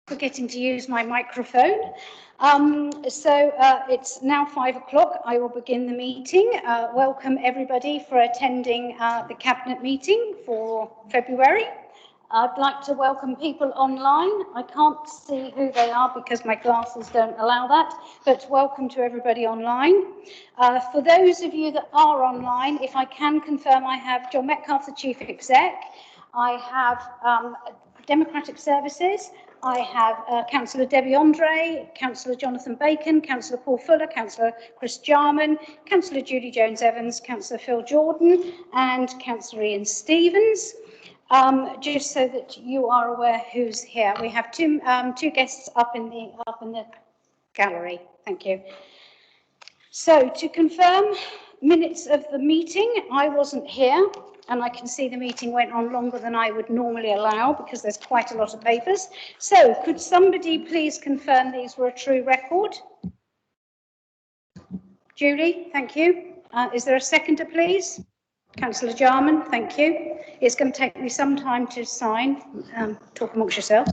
Forgetting to use my microphone. It's now 5 o'clock. I will begin the meeting. Welcome everybody for attending the Cabinet meeting for February. I'd like to welcome people online. I can't see who they are because my glasses don't allow that, but welcome to everybody online. For those of you that are online, if I can confirm, I have John Metcalfe, the Chief Exec. I have Democratic Services. I have Councillor Debbie Andre, Councillor Jonathan Bacon, Councillor Paul Fuller, Councillor Chris Jarman, Councillor Judy Jones-Evans, Councillor Phil Jordan, and Councillor Ian Stevens. Just so that you are aware who's here, we have two guests up in the gallery. Thank you. So to confirm minutes of the meeting, I wasn't here. And I can see the meeting went on longer than I would normally allow because there's quite a lot of papers. So could somebody please confirm these were a true record? Julie, thank you. Is there a seconder, please? Councillor Jarman, thank you. It's going to take me some time to sign. Talk amongst yourselves.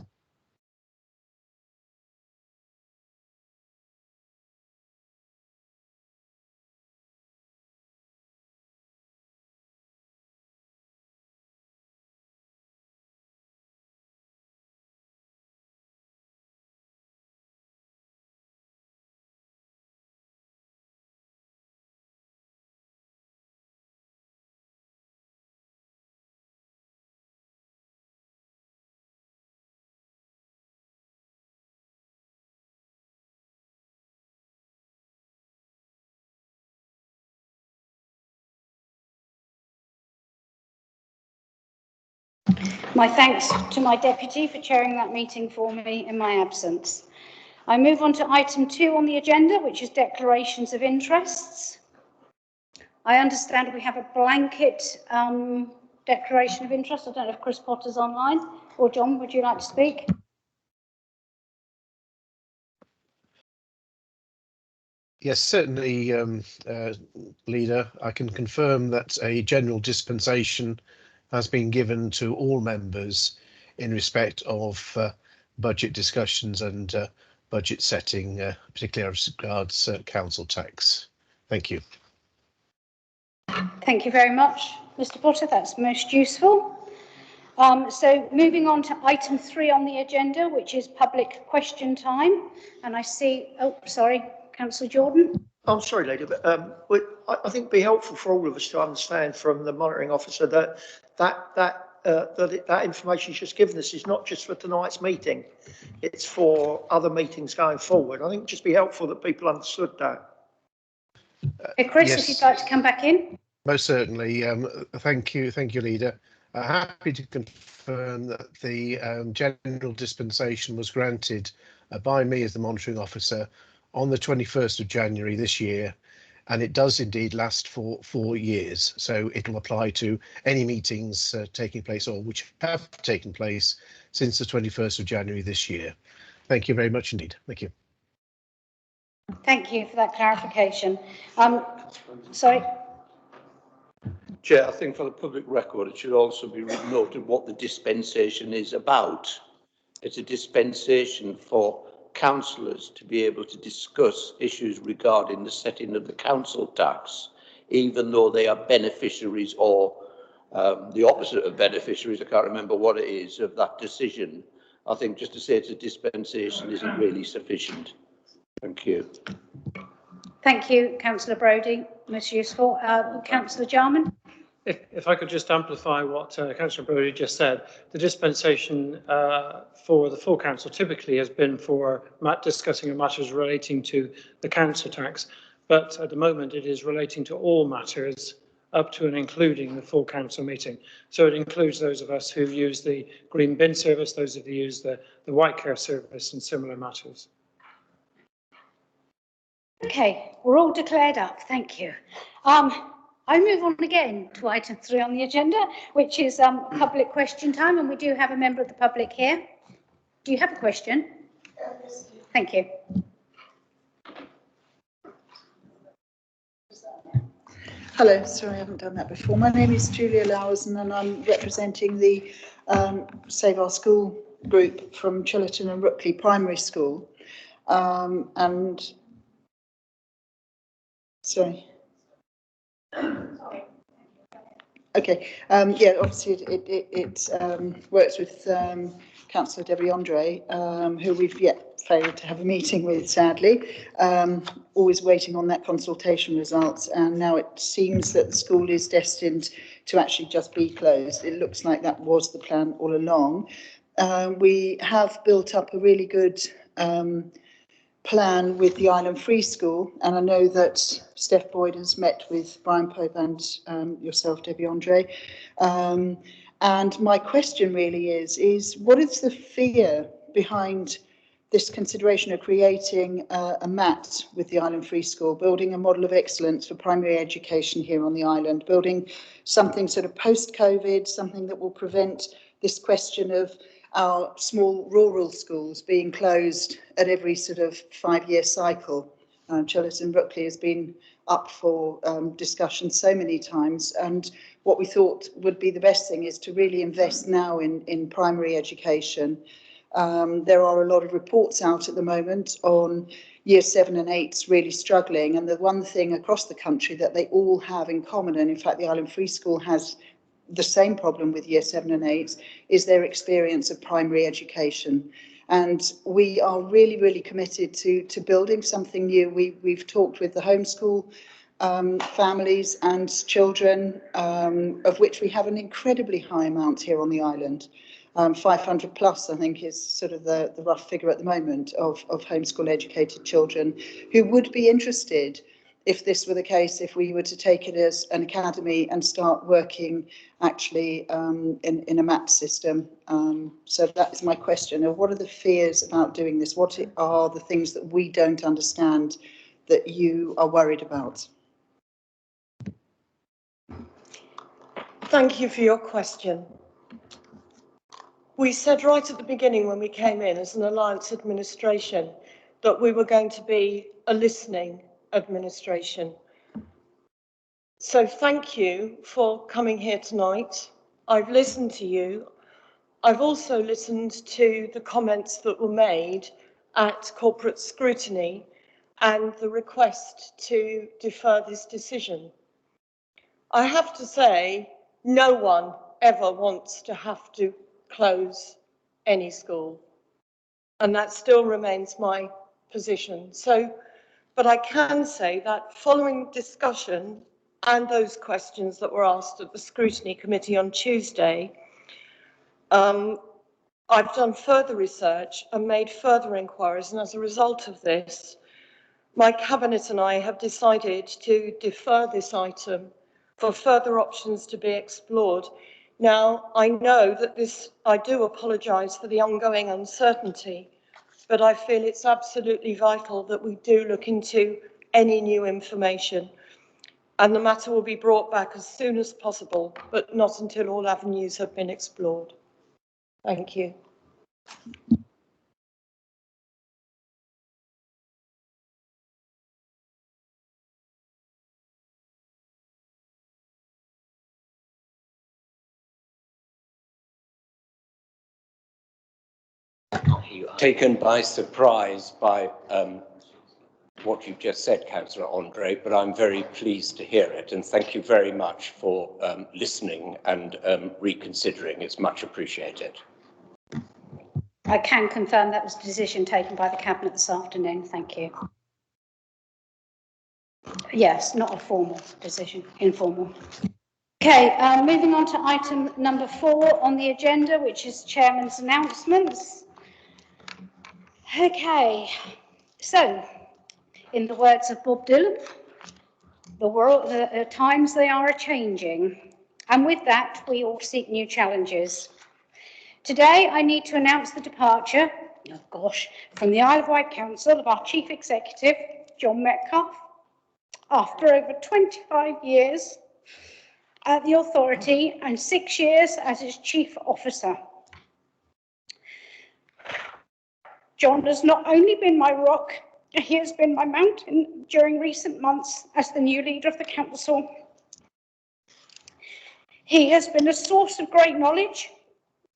My thanks to my deputy for chairing that meeting for me in my absence. I move on to item 2 on the agenda, which is declarations of interests. I understand we have a blanket declaration of interest. I don't know if Chris Potter's online, or John, would you like to speak? Yes, certainly, Leader. I can confirm that a general dispensation has been given to all members in respect of budget discussions and budget setting, particularly as regards council tax. Thank you. Thank you very much, Mr. Potter. That's most useful. So moving on to item 3 on the agenda, which is public question time. And I see, oh, sorry, Councillor Jordan. I'm sorry, Lady, but I think it'd be helpful for all of us to understand from the monitoring officer that information she's just given us is not just for tonight's meeting, it's for other meetings going forward. I think it'd just be helpful that people understood that. Hey, Chris, yes. if you'd like to come back in. Most certainly. Thank you, Leader. Happy to confirm that the general dispensation was granted by me as the monitoring officer on the 21st of January this year, and it does indeed last for 4 years. So it will apply to any meetings taking place or which have taken place since the 21st of January this year. Thank you very much indeed. Thank you. Thank you for that clarification. Sorry. Chair, I think for the public record, it should also be noted what the dispensation is about. It's a dispensation for councillors to be able to discuss issues regarding the setting of the council tax, even though they are beneficiaries or the opposite of beneficiaries, I can't remember what it is, of that decision. I think just to say it's a dispensation isn't really sufficient. Thank you. Thank you, Councillor Brodie. Most useful. Councillor Jarman. If I could just amplify what Councillor Brodie just said, the dispensation for the full council typically has been for discussing matters relating to the council tax, but at the moment it is relating to all matters up to and including the full council meeting. So it includes those of us who use the green bin service, those of you who use the white care service and similar matters. Okay, we're all declared up. Thank you. I move on again to item 3 on the agenda, which is public question time, and we do have a member of the public here. Do you have a question? Thank you. Hello, sorry, I haven't done that before. My name is Julia Lowers, and I'm representing the Save Our School group from Chillerton and Rookley Primary School. Okay, yeah, obviously it works with Councillor Debbie Andre, who we've yet failed to have a meeting with, sadly, always waiting on that consultation results, and now it seems that the school is destined to actually just be closed. It looks like that was the plan all along. We have built up a really good plan with the Island Free School, and I know that Steph Boyd has met with Brian Pope and yourself, Debbie Andre. And my question really is what is the fear behind this consideration of creating a MAT with the Island Free School, building a model of excellence for primary education here on the island, building something sort of post-COVID, something that will prevent this question of our small rural schools being closed at every sort of 5-year cycle. Chillerton Rookley has been up for discussion so many times, and what we thought would be the best thing is to really invest now in primary education. There are a lot of reports out at the moment on year 7 and 8s really struggling, and the one thing across the country that they all have in common, and in fact the Island Free School has the same problem with year 7 and 8, is their experience of primary education. And we are really, really committed to building something new. We've talked with the homeschool families and children, of which we have an incredibly high amount here on the island. 500 plus, I think, is sort of the rough figure at the moment of homeschool educated children who would be interested, if this were the case, if we were to take it as an academy and start working actually in a MAT system. So that is my question. What are the fears about doing this? What are the things that we don't understand that you are worried about? Thank you for your question. We said right at the beginning when we came in as an Alliance administration that we were going to be a listening administration. So thank you for coming here tonight. I've listened to you. I've also listened to the comments that were made at corporate scrutiny and the request to defer this decision. I have to say, no one ever wants to have to close any school, and that still remains my position. But I can say that following discussion and those questions that were asked at the Scrutiny Committee on Tuesday, I've done further research and made further inquiries, and as a result of this, my Cabinet and I have decided to defer this item for further options to be explored. Now, I know that I do apologise for the ongoing uncertainty, but I feel it's absolutely vital that we do look into any new information, and the matter will be brought back as soon as possible, but not until all avenues have been explored. Thank you. Taken by surprise by what you've just said, Councillor Andre, but I'm very pleased to hear it, and thank you very much for listening and reconsidering. It's much appreciated. I can confirm that was a decision taken by the Cabinet this afternoon. Thank you. Yes, not a formal decision, informal. Okay, moving on to item number 4 on the agenda, which is Chairman's announcements. Okay, so in the words of Bob Dylan, the times they are a-changing, and with that we all seek new challenges. Today I need to announce the departure, from the Isle of Wight Council of our Chief Executive, John Metcalfe, after over 25 years at the authority and 6 years as its Chief Officer. John has not only been my rock, he has been my mountain during recent months as the new leader of the council. He has been a source of great knowledge,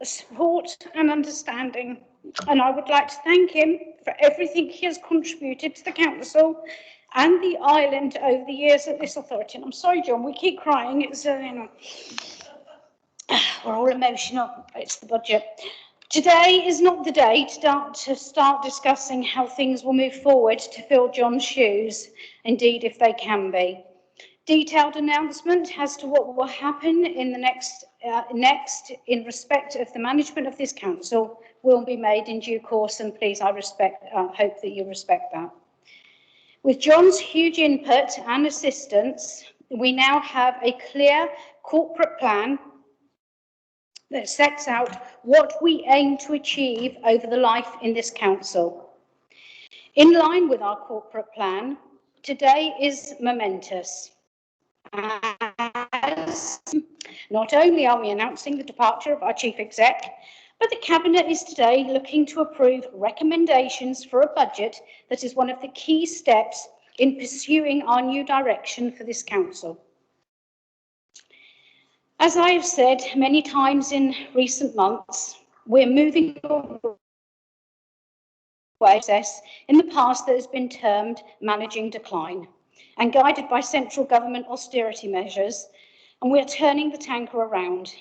support and understanding. And I would like to thank him for everything he has contributed to the council and the island over the years at this authority. And I'm sorry, John, we keep crying. It's, we're all emotional. It's the budget. Today is not the day to start discussing how things will move forward to fill John's shoes, indeed, if they can be. Detailed announcement as to what will happen in the next in respect of the management of this council will be made in due course, and please, I hope that you respect that. With John's huge input and assistance, we now have a clear corporate plan that sets out what we aim to achieve over the life in this council. In line with our corporate plan, today is momentous, as not only are we announcing the departure of our chief exec, but the Cabinet is today looking to approve recommendations for a budget that is one of the key steps in pursuing our new direction for this council. As I have said many times in recent months, we're moving away from a process in the past that has been termed managing decline and guided by central government austerity measures, and we're turning the tanker around.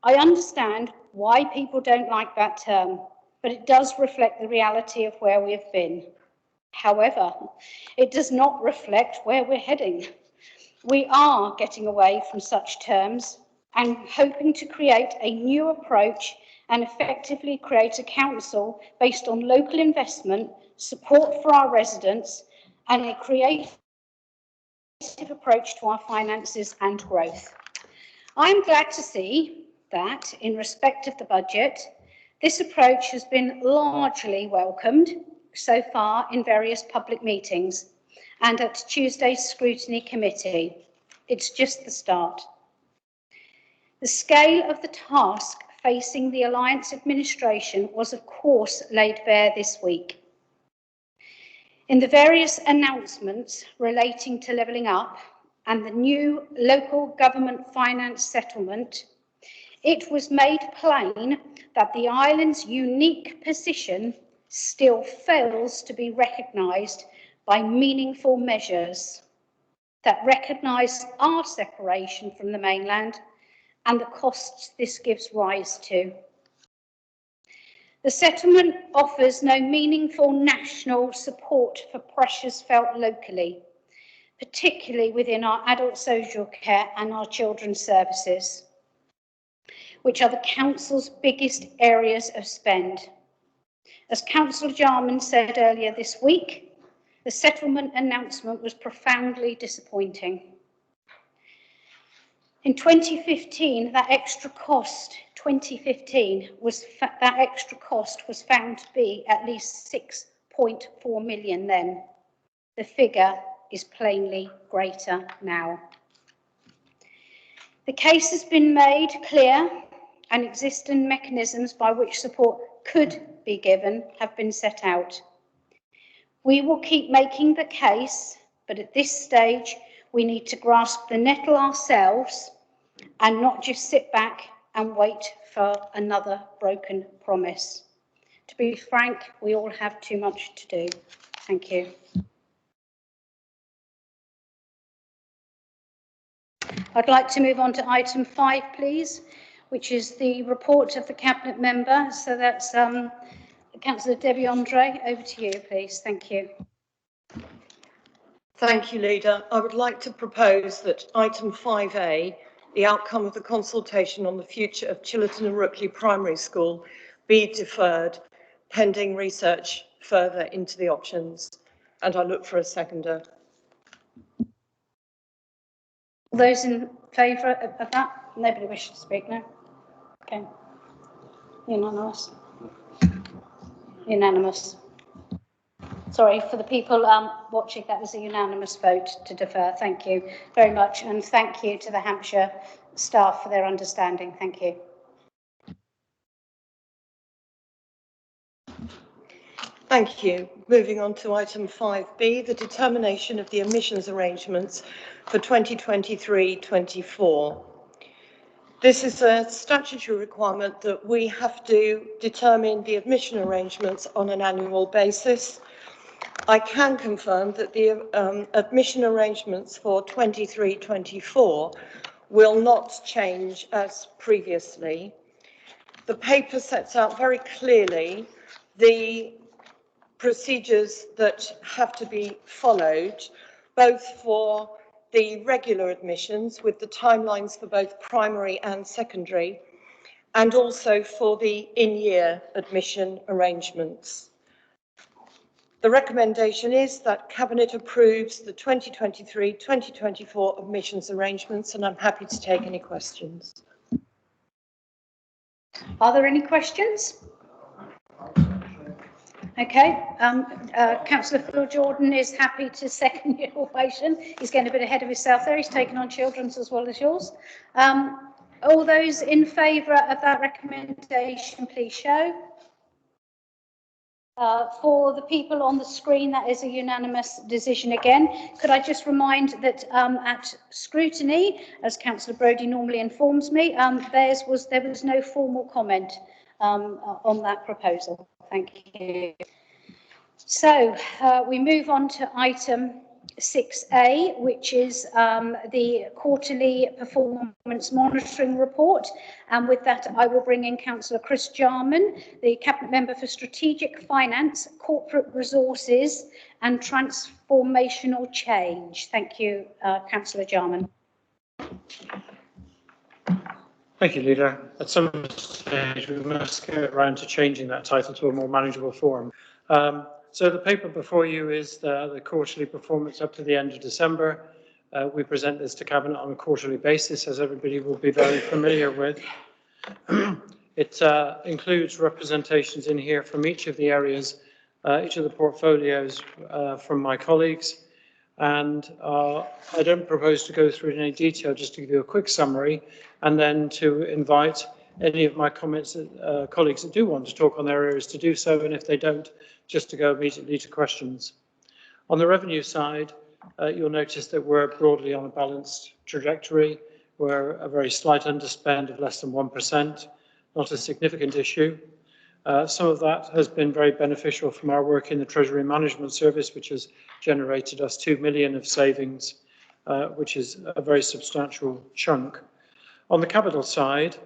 I understand why people don't like that term, but it does reflect the reality of where we have been. However, it does not reflect where we're heading. We are getting away from such terms and hoping to create a new approach and effectively create a council based on local investment, support for our residents, and a creative approach to our finances and growth. I'm glad to see that, in respect of the budget, this approach has been largely welcomed so far in various public meetings and at Tuesday's scrutiny committee. It's just the start. The scale of the task facing the Alliance administration was, of course, laid bare this week. In the various announcements relating to levelling up and the new local government finance settlement, it was made plain that the island's unique position still fails to be recognised by meaningful measures that recognise our separation from the mainland and the costs this gives rise to. The settlement offers no meaningful national support for pressures felt locally, particularly within our adult social care and our children's services, which are the council's biggest areas of spend. As Councillor Jarman said earlier this week, the settlement announcement was profoundly disappointing. In 2015, that extra cost was found to be at least 6.4 million then. The figure is plainly greater now. The case has been made clear and existing mechanisms by which support could be given have been set out. We will keep making the case, but at this stage, we need to grasp the nettle ourselves and not just sit back and wait for another broken promise. To be frank, we all have too much to do. Thank you. I'd like to move on to item 5, please, which is the report of the Cabinet member. So that's Councillor Debbie Andre. Over to you, please. Thank you. Thank you, Leader. I would like to propose that item 5A, the outcome of the consultation on the future of Chillerton and Rookley Primary School, be deferred pending research further into the options. And I look for a seconder. Those in favour of that? Nobody wishes to speak, no? Okay. Unanimous. Unanimous. Sorry, for the people watching, that was a unanimous vote to defer. Thank you very much. And thank you to the Hampshire staff for their understanding. Thank you. Thank you. Moving on to item 5B, the determination of the emissions arrangements for 2023-24. This is a statutory requirement that we have to determine the admission arrangements on an annual basis. I can confirm that the admission arrangements for 23-24 will not change as previously. The paper sets out very clearly the procedures that have to be followed, both for the regular admissions with the timelines for both primary and secondary, and also for the in-year admission arrangements. The recommendation is that Cabinet approves the 2023-2024 admissions arrangements, and I'm happy to take any questions. Are there any questions? Okay, Councillor Phil Jordan is happy to second your motion. He's getting a bit ahead of himself there. He's taken on children's as well as yours. All those in favour of that recommendation, please show. For the people on the screen, that is a unanimous decision again. Could I just remind that at scrutiny, as Councillor Brodie normally informs me, there was no formal comment on that proposal. Thank you. So we move on to item 6A, which is the quarterly performance monitoring report. And with that, I will bring in Councillor Chris Jarman, the Cabinet Member for Strategic Finance, Corporate Resources and Transformational Change. Thank you, Councillor Jarman. Thank you, Leader. At some stage, we must get around to changing that title to a more manageable form. So the paper before you is the quarterly performance up to the end of December. We present this to Cabinet on a quarterly basis, as everybody will be very familiar with. It includes representations in here from each of the areas, each of the portfolios from my colleagues. And I don't propose to go through it in any detail, just to give you a quick summary, and then to invite any of my colleagues that do want to talk on their areas to do so, and if they don't, just to go immediately to questions. On the revenue side, you'll notice that we're broadly on a balanced trajectory. We're a very slight underspend of less than 1%, not a significant issue. Some of that has been very beneficial from our work in the Treasury Management Service, which has generated us 2 million of savings, which is a very substantial chunk. On the capital side,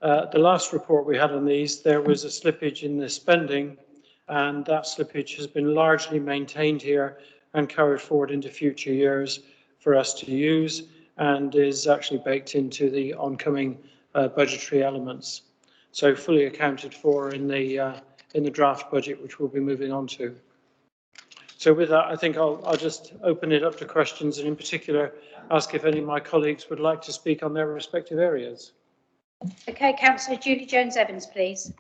the last report we had on these, there was a slippage in the spending, and that slippage has been largely maintained here and carried forward into future years for us to use, and is actually baked into the oncoming budgetary elements. So fully accounted for in the draft budget, which we'll be moving on to. So with that, I think I'll just open it up to questions, and in particular ask if any of my colleagues would like to speak on their respective areas. Okay, Councillor Julie Jones-Evans, please.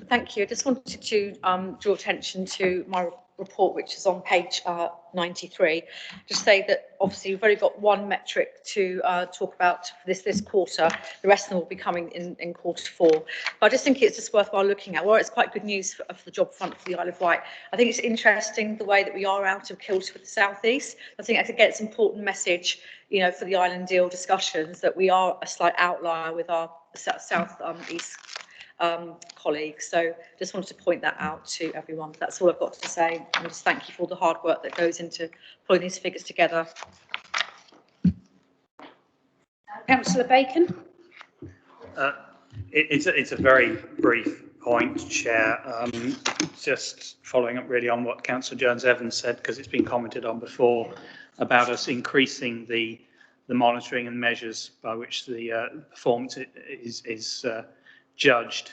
Thank you. I just wanted to draw attention to my report, which is on page 93. Just say that obviously we've only got one metric to talk about for this quarter. The rest of them will be coming in quarter four. But I just think it's just worthwhile looking at. Well, it's quite good news for the job front for the Isle of Wight. I think it's interesting the way that we are out of kilter with the South East. I think again it's an important message, you know, for the island deal discussions, that we are a slight outlier with our South East colleagues. So just wanted to point that out to everyone. That's all I've got to say. And just thank you for all the hard work that goes into pulling these figures together. Councillor Bacon. It's a very brief point, Chair. Just following up really on what Councillor Jones-Evans said, because it's been commented on before about us increasing the monitoring and measures by which the performance is judged.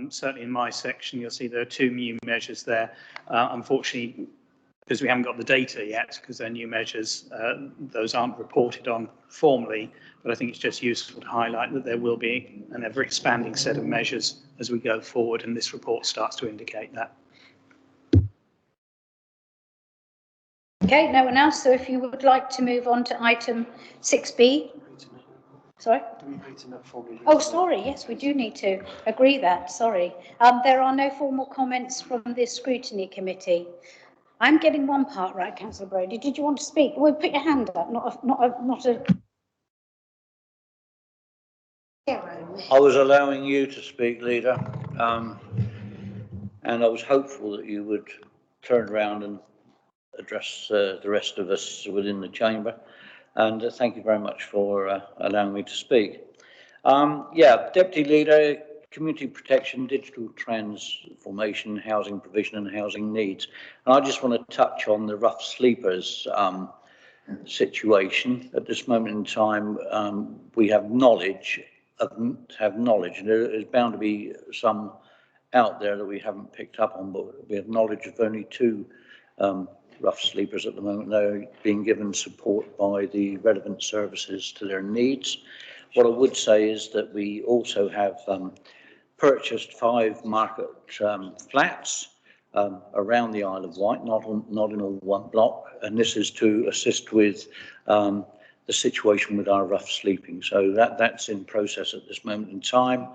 Certainly in my section, you'll see there are two new measures there. Unfortunately, because we haven't got the data yet, because they're new measures, those aren't reported on formally, but I think it's just useful to highlight that there will be an ever-expanding set of measures as we go forward, and this report starts to indicate that. Okay, no one else. So if you would like to move on to item 6B. Sorry? Oh, sorry. Yes, we do need to agree that. Sorry. There are no formal comments from the scrutiny committee. I'm getting one part right, Councillor Brodie. Did you want to speak? Well, put your hand up. Not a. I was allowing you to speak, Leader, and I was hopeful that you would turn around and address the rest of us within the chamber. And thank you very much for allowing me to speak. Yeah, Deputy Leader, community protection, digital transformation, housing provision and housing needs. And I just want to touch on the rough sleepers situation. At this moment in time, we have knowledge, and there is bound to be some out there that we haven't picked up on, but we have knowledge of only 2 rough sleepers at the moment. They're being given support by the relevant services to their needs. What I would say is that we also have purchased 5 market flats around the Isle of Wight, not in all one block, and this is to assist with the situation with our rough sleeping. So that's in process at this moment in time.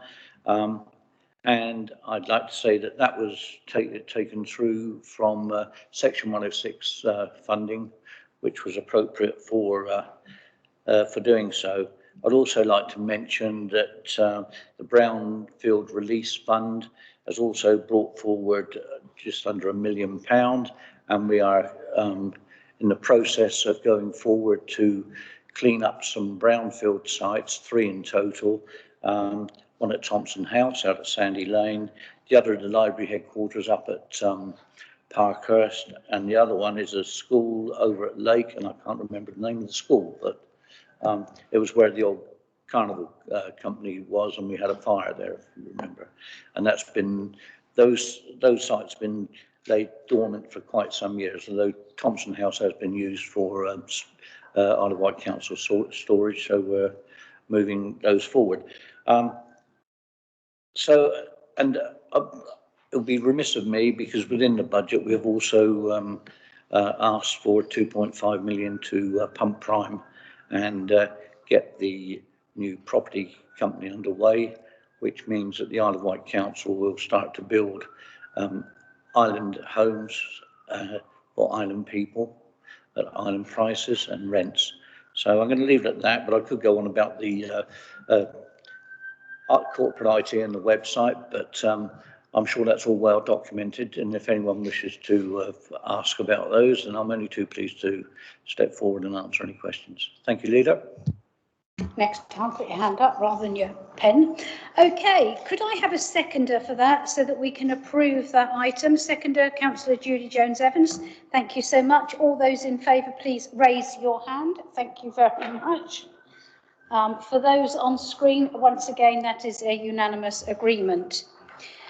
And I'd like to say that was taken through from Section 106 funding, which was appropriate for doing so. I'd also like to mention that the Brownfield Release Fund has also brought forward just under £1 million, and we are in the process of going forward to clean up some brownfield sites, 3 in total. One at Thompson House out at Sandy Lane, the other at the library headquarters up at Parkhurst, and the other one is a school over at Lake, and I can't remember the name of the school, but it was where the old carnival company was, and we had a fire there, if you remember. And that's been, those sites been laid dormant for quite some years, although Thompson House has been used for Isle of Wight Council storage, so we're moving those forward. It would be remiss of me, because within the budget we have also asked for 2.5 million to pump prime and get the new property company underway, which means that the Isle of Wight Council will start to build island homes for island people at island prices and rents. So I'm going to leave it at that, but I could go on about the corporate IT and the website, but I'm sure that's all well documented, and if anyone wishes to ask about those, then I'm only too pleased to step forward and answer any questions. Thank you, Leader. Next time, put your hand up rather than your pen. Okay, could I have a seconder for that so that we can approve that item? Seconder, Councillor Judy Jones-Evans. Thank you so much. All those in favour, please raise your hand. Thank you very much. For those on screen, once again, that is a unanimous agreement.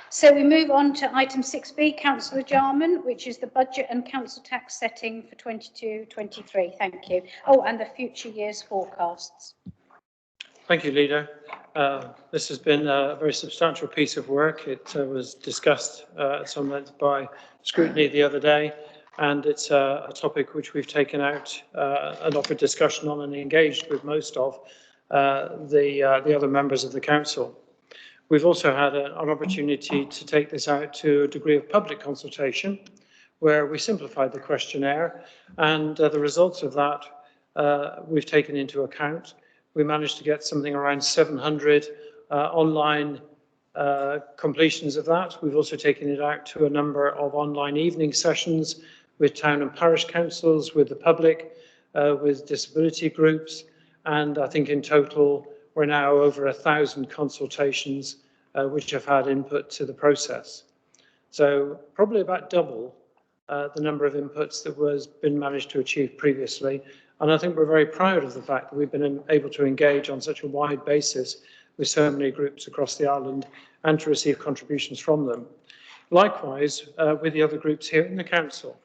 So we move on to item 6B, Councillor Jarman, which is the budget and council tax setting for 22-23. Thank you. Oh, and the future years forecasts. Thank you, Leader. This has been a very substantial piece of work. It was discussed at some length by scrutiny the other day, and it's a topic which we've taken out and offered discussion on and engaged with most of the other members of the council. We've also had an opportunity to take this out to a degree of public consultation, where we simplified the questionnaire, and the results of that we've taken into account. We managed to get something around 700 online completions of that. We've also taken it out to a number of online evening sessions with town and parish councils, with the public, with disability groups, and I think in total we're now over 1,000 consultations which have had input to the process. So probably about double the number of inputs that was been managed to achieve previously. And I think we're very proud of the fact that we've been able to engage on such a wide basis with so many groups across the island and to receive contributions from them. Likewise, with the other groups here in the council,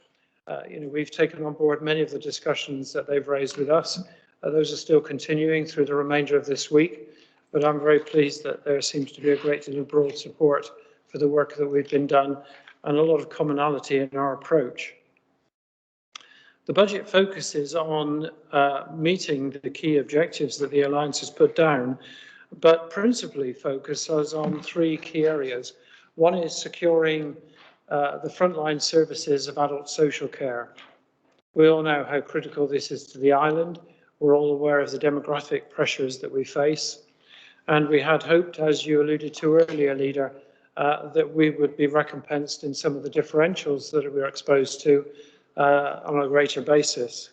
we've taken on board many of the discussions that they've raised with us. Those are still continuing through the remainder of this week, but I'm very pleased that there seems to be a great deal of broad support for the work that we've been done and a lot of commonality in our approach. The budget focuses on meeting the key objectives that the Alliance has put down, but principally focuses on 3 key areas. One is securing the frontline services of adult social care. We all know how critical this is to the island. We're all aware of the demographic pressures that we face. And we had hoped, as you alluded to earlier, Leader, that we would be recompensed in some of the differentials that we are exposed to on a greater basis.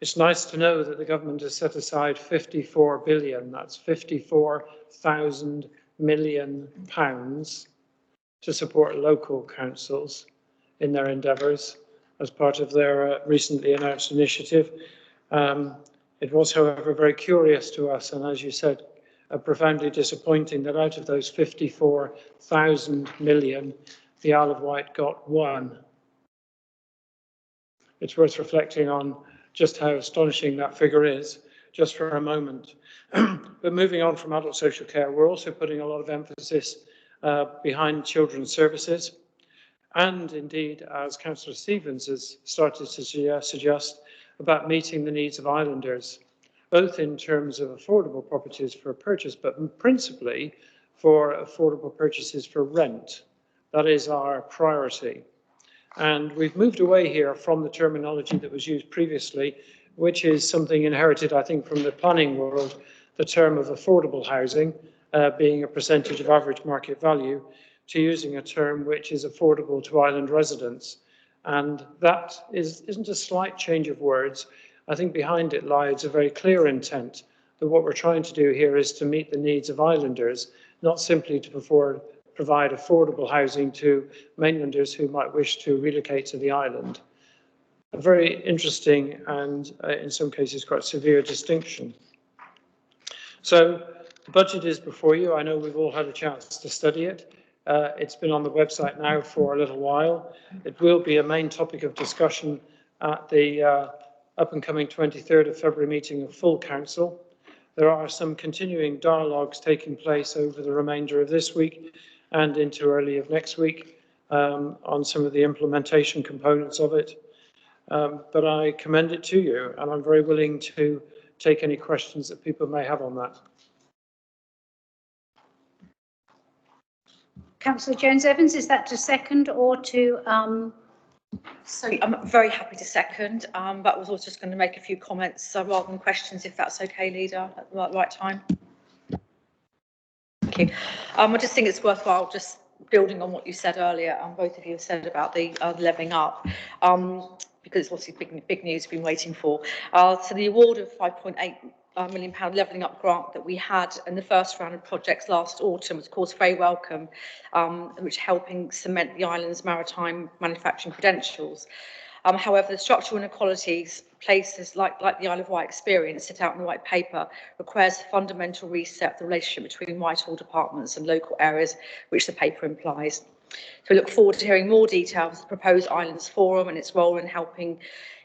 It's nice to know that the government has set aside 54 billion, that's 54,000 million pounds, to support local councils in their endeavours as part of their recently announced initiative. It was, however, very curious to us, and as you said, profoundly disappointing that out of those 54,000 million, the Isle of Wight got 1. It's worth reflecting on just how astonishing that figure is, just for a moment. But moving on from adult social care, we're also putting a lot of emphasis behind children's services. And indeed, as Councillor Stevens has started to suggest, about meeting the needs of islanders, both in terms of affordable properties for purchase, but principally for affordable purchases for rent. That is our priority. And we've moved away here from the terminology that was used previously, which is something inherited, I think, from the planning world, the term of affordable housing being a percentage of average market value, to using a term which is affordable to island residents. And that isn't a slight change of words. I think behind it lies a very clear intent that what we're trying to do here is to meet the needs of islanders, not simply to provide affordable housing to mainlanders who might wish to relocate to the island. A very interesting and in some cases quite severe distinction. So the budget is before you. I know we've all had a chance to study it. It's been on the website now for a little while. It will be a main topic of discussion at the up and coming 23rd of February meeting of full council. There are some continuing dialogues taking place over the remainder of this week and into early of next week on some of the implementation components of it. But I commend it to you, and I'm very willing to take any questions that people may have on that. Councillor Jones-Evans, is that to second or to? So I'm very happy to second, but was also just going to make a few comments rather than questions, if that's okay, Leader, at the right time. Thank you. I just think it's worthwhile just building on what you said earlier, and both of you have said about the levelling up, because it's obviously big news we've been waiting for. So the award of £5.8 million levelling up grant that we had in the first round of projects last autumn was, of course, very welcome, which helping cement the island's maritime manufacturing credentials. However, the structural inequalities places like the Isle of Wight experience set out in the white paper requires a fundamental reset of the relationship between Whitehall departments and local areas, which the paper implies. So we look forward to hearing more details of the proposed Islands Forum and its role in helping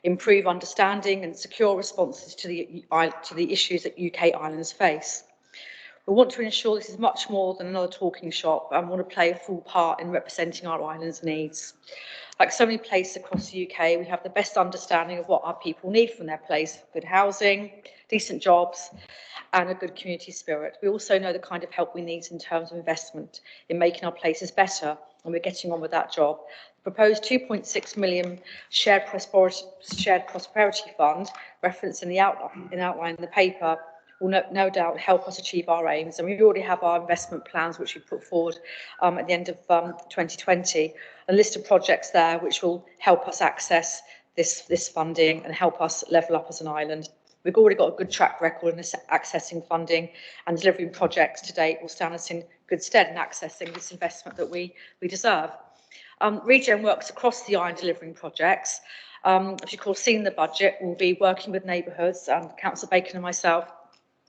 improve understanding and secure responses to the issues that UK islands face. We want to ensure this is much more than another talking shop and want to play a full part in representing our island's needs. Like so many places across the UK, we have the best understanding of what our people need from their place: good housing, decent jobs, and a good community spirit. We also know the kind of help we need in terms of investment in making our places better, and we're getting on with that job. The proposed 2.6 million shared prosperity fund, referenced in the outline in the paper, will no doubt help us achieve our aims. And we already have our investment plans, which we put forward at the end of 2020, a list of projects there which will help us access this funding and help us level up as an island. We've already got a good track record in accessing funding, and delivering projects to date will stand us in good stead in accessing this investment that we deserve. Regen works across the island delivering projects. As you have seen the budget, we'll be working with neighbourhoods, and Councillor Bacon and myself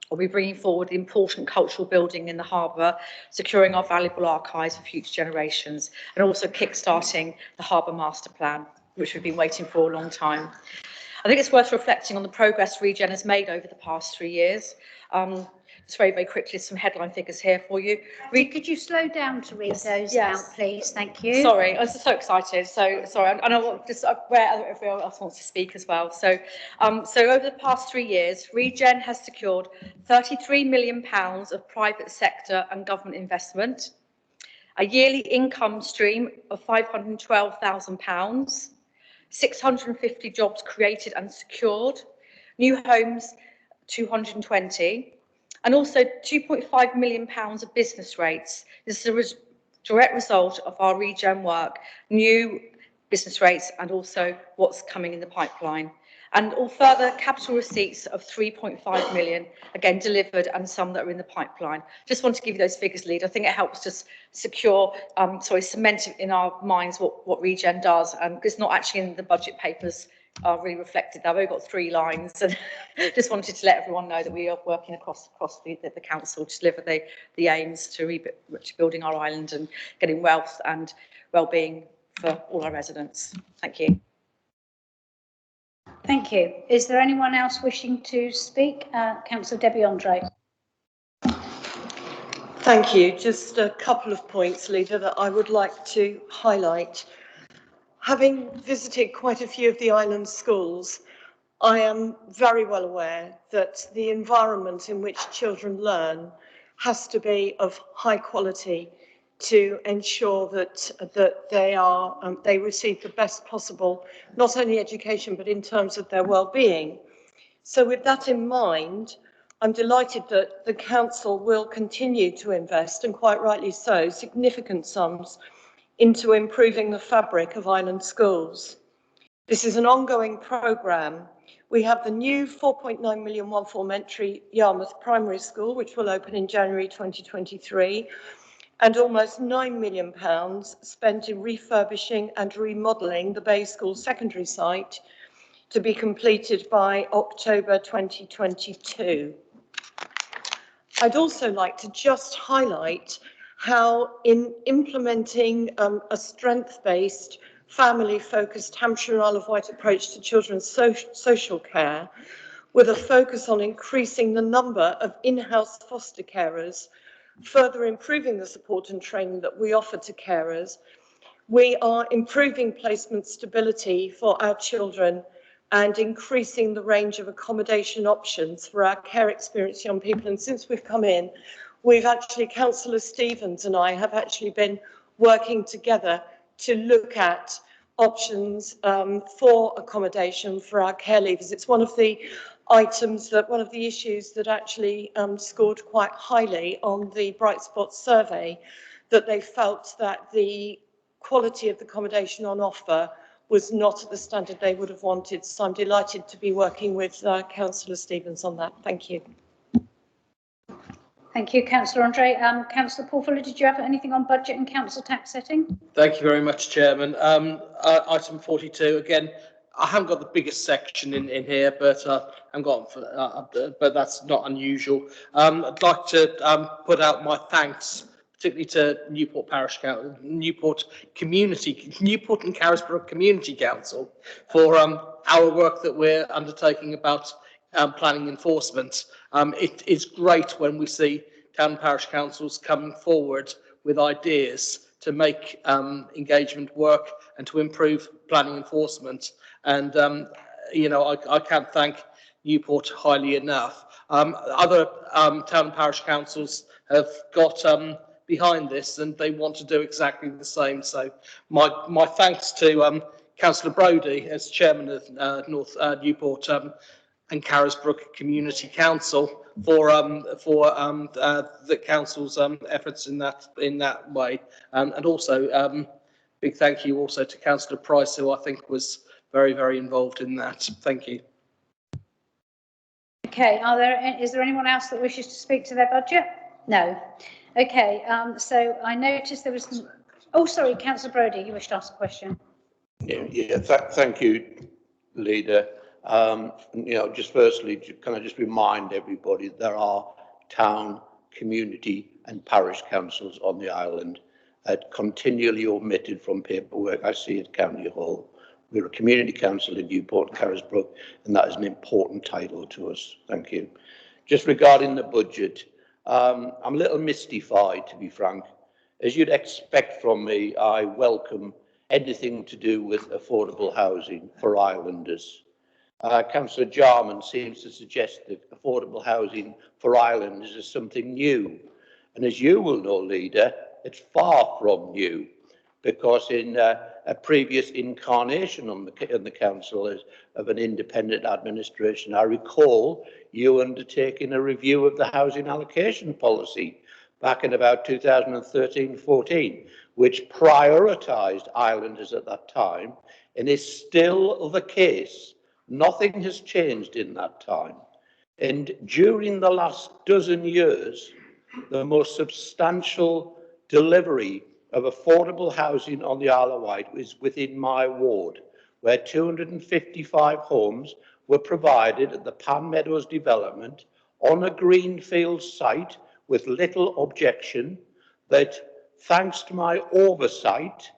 will be bringing forward the important cultural building in the harbour, securing our valuable archives for future generations, and also kick-starting the harbour master plan, which we've been waiting for a long time. I think it's worth reflecting on the progress Regen has made over the past 3 years. Just very, very quickly, some headline figures here for you. Could you slow down to read those out, please? Thank you. Sorry, I was so excited. So sorry, I know just where everyone else wants to speak as well. So, over the past 3 years, Regen has secured £33 million of private sector and government investment, a yearly income stream of £512,000, 650 jobs created and secured, new homes 220, and also £2.5 million of business rates. This is a direct result of our regen work, new business rates, and also what's coming in the pipeline. And all further capital receipts of 3.5 million, again delivered, and some that are in the pipeline. Just want to give you those figures, Lead. I think it helps us secure, cement in our minds what regen does, and it's not actually in the budget papers really reflected. They've only got 3 lines, and just wanted to let everyone know that we are working across the council to deliver the aims to rebuilding our island and getting wealth and well-being for all our residents. Thank you. Thank you. Is there anyone else wishing to speak? Councillor Debbie Andre. Thank you. Just a couple of points, Leader, that I would like to highlight. Having visited quite a few of the island schools, I am very well aware that the environment in which children learn has to be of high quality to ensure that they receive the best possible, not only education, but in terms of their well-being. So with that in mind, I'm delighted that the council will continue to invest, and quite rightly so, significant sums into improving the fabric of island schools. This is an ongoing programme. We have the new 4.9 million one-form entry Yarmouth Primary School, which will open in January 2023, and almost £9 million spent in refurbishing and remodelling the Bay School secondary site to be completed by October 2022. I'd also like to just highlight how in implementing a strength-based, family-focused Hampshire and Isle of Wight approach to children's social care, with a focus on increasing the number of in-house foster carers, further improving the support and training that we offer to carers, we are improving placement stability for our children and increasing the range of accommodation options for our care experienced young people. And since we've come in, Councillor Stevens and I have actually been working together to look at options for accommodation for our care leavers. It's one of the issues that actually scored quite highly on the Bright Spots survey, that they felt that the quality of the accommodation on offer was not at the standard they would have wanted. So I'm delighted to be working with Councillor Stevens on that. Thank you. Thank you, Councillor Andre. Councillor Paul Fuller, did you have anything on budget and council tax setting? Thank you very much, Chairman. Item 42, again, I haven't got the biggest section in here, but but that's not unusual. I'd like to put out my thanks, particularly to Newport and Carisbrooke Community Council for our work that we're undertaking about planning enforcement. It is great when we see town and parish councils coming forward with ideas to make engagement work and to improve planning enforcement. And, I can't thank Newport highly enough. Other town and parish councils have got behind this, and they want to do exactly the same. So my thanks to Councillor Brodie as chairman of Newport and Carisbrooke Community Council for the council's efforts in that way, and also big thank you also to Councillor Price, who I think was very, very involved in that. Thank you. Okay, is there anyone else that wishes to speak to their budget? No. Okay, so I noticed there was oh, sorry, Councillor Brodie, you wish to ask a question. Thank you, Leader. Just firstly, can I just remind everybody there are town, community and parish councils on the island continually omitted from paperwork I see at County Hall. We're a community council in Newport and Carisbrooke, and that is an important title to us. Thank you. Just regarding the budget, I'm a little mystified, to be frank. As you'd expect from me, I welcome anything to do with affordable housing for islanders. Councillor Jarman seems to suggest that affordable housing for islanders is something new. And as you will know, Leader, it's far from new. because in a previous incarnation on the council of an independent administration, I recall you undertaking a review of the housing allocation policy back in about 2013-14, which prioritised islanders at that time, and is still the case. Nothing has changed in that time. And during the last dozen years, the most substantial delivery of affordable housing on the Isle of Wight was within my ward, where 255 homes were provided at the Pan Meadows development on a greenfield site with little objection, that thanks to my oversight,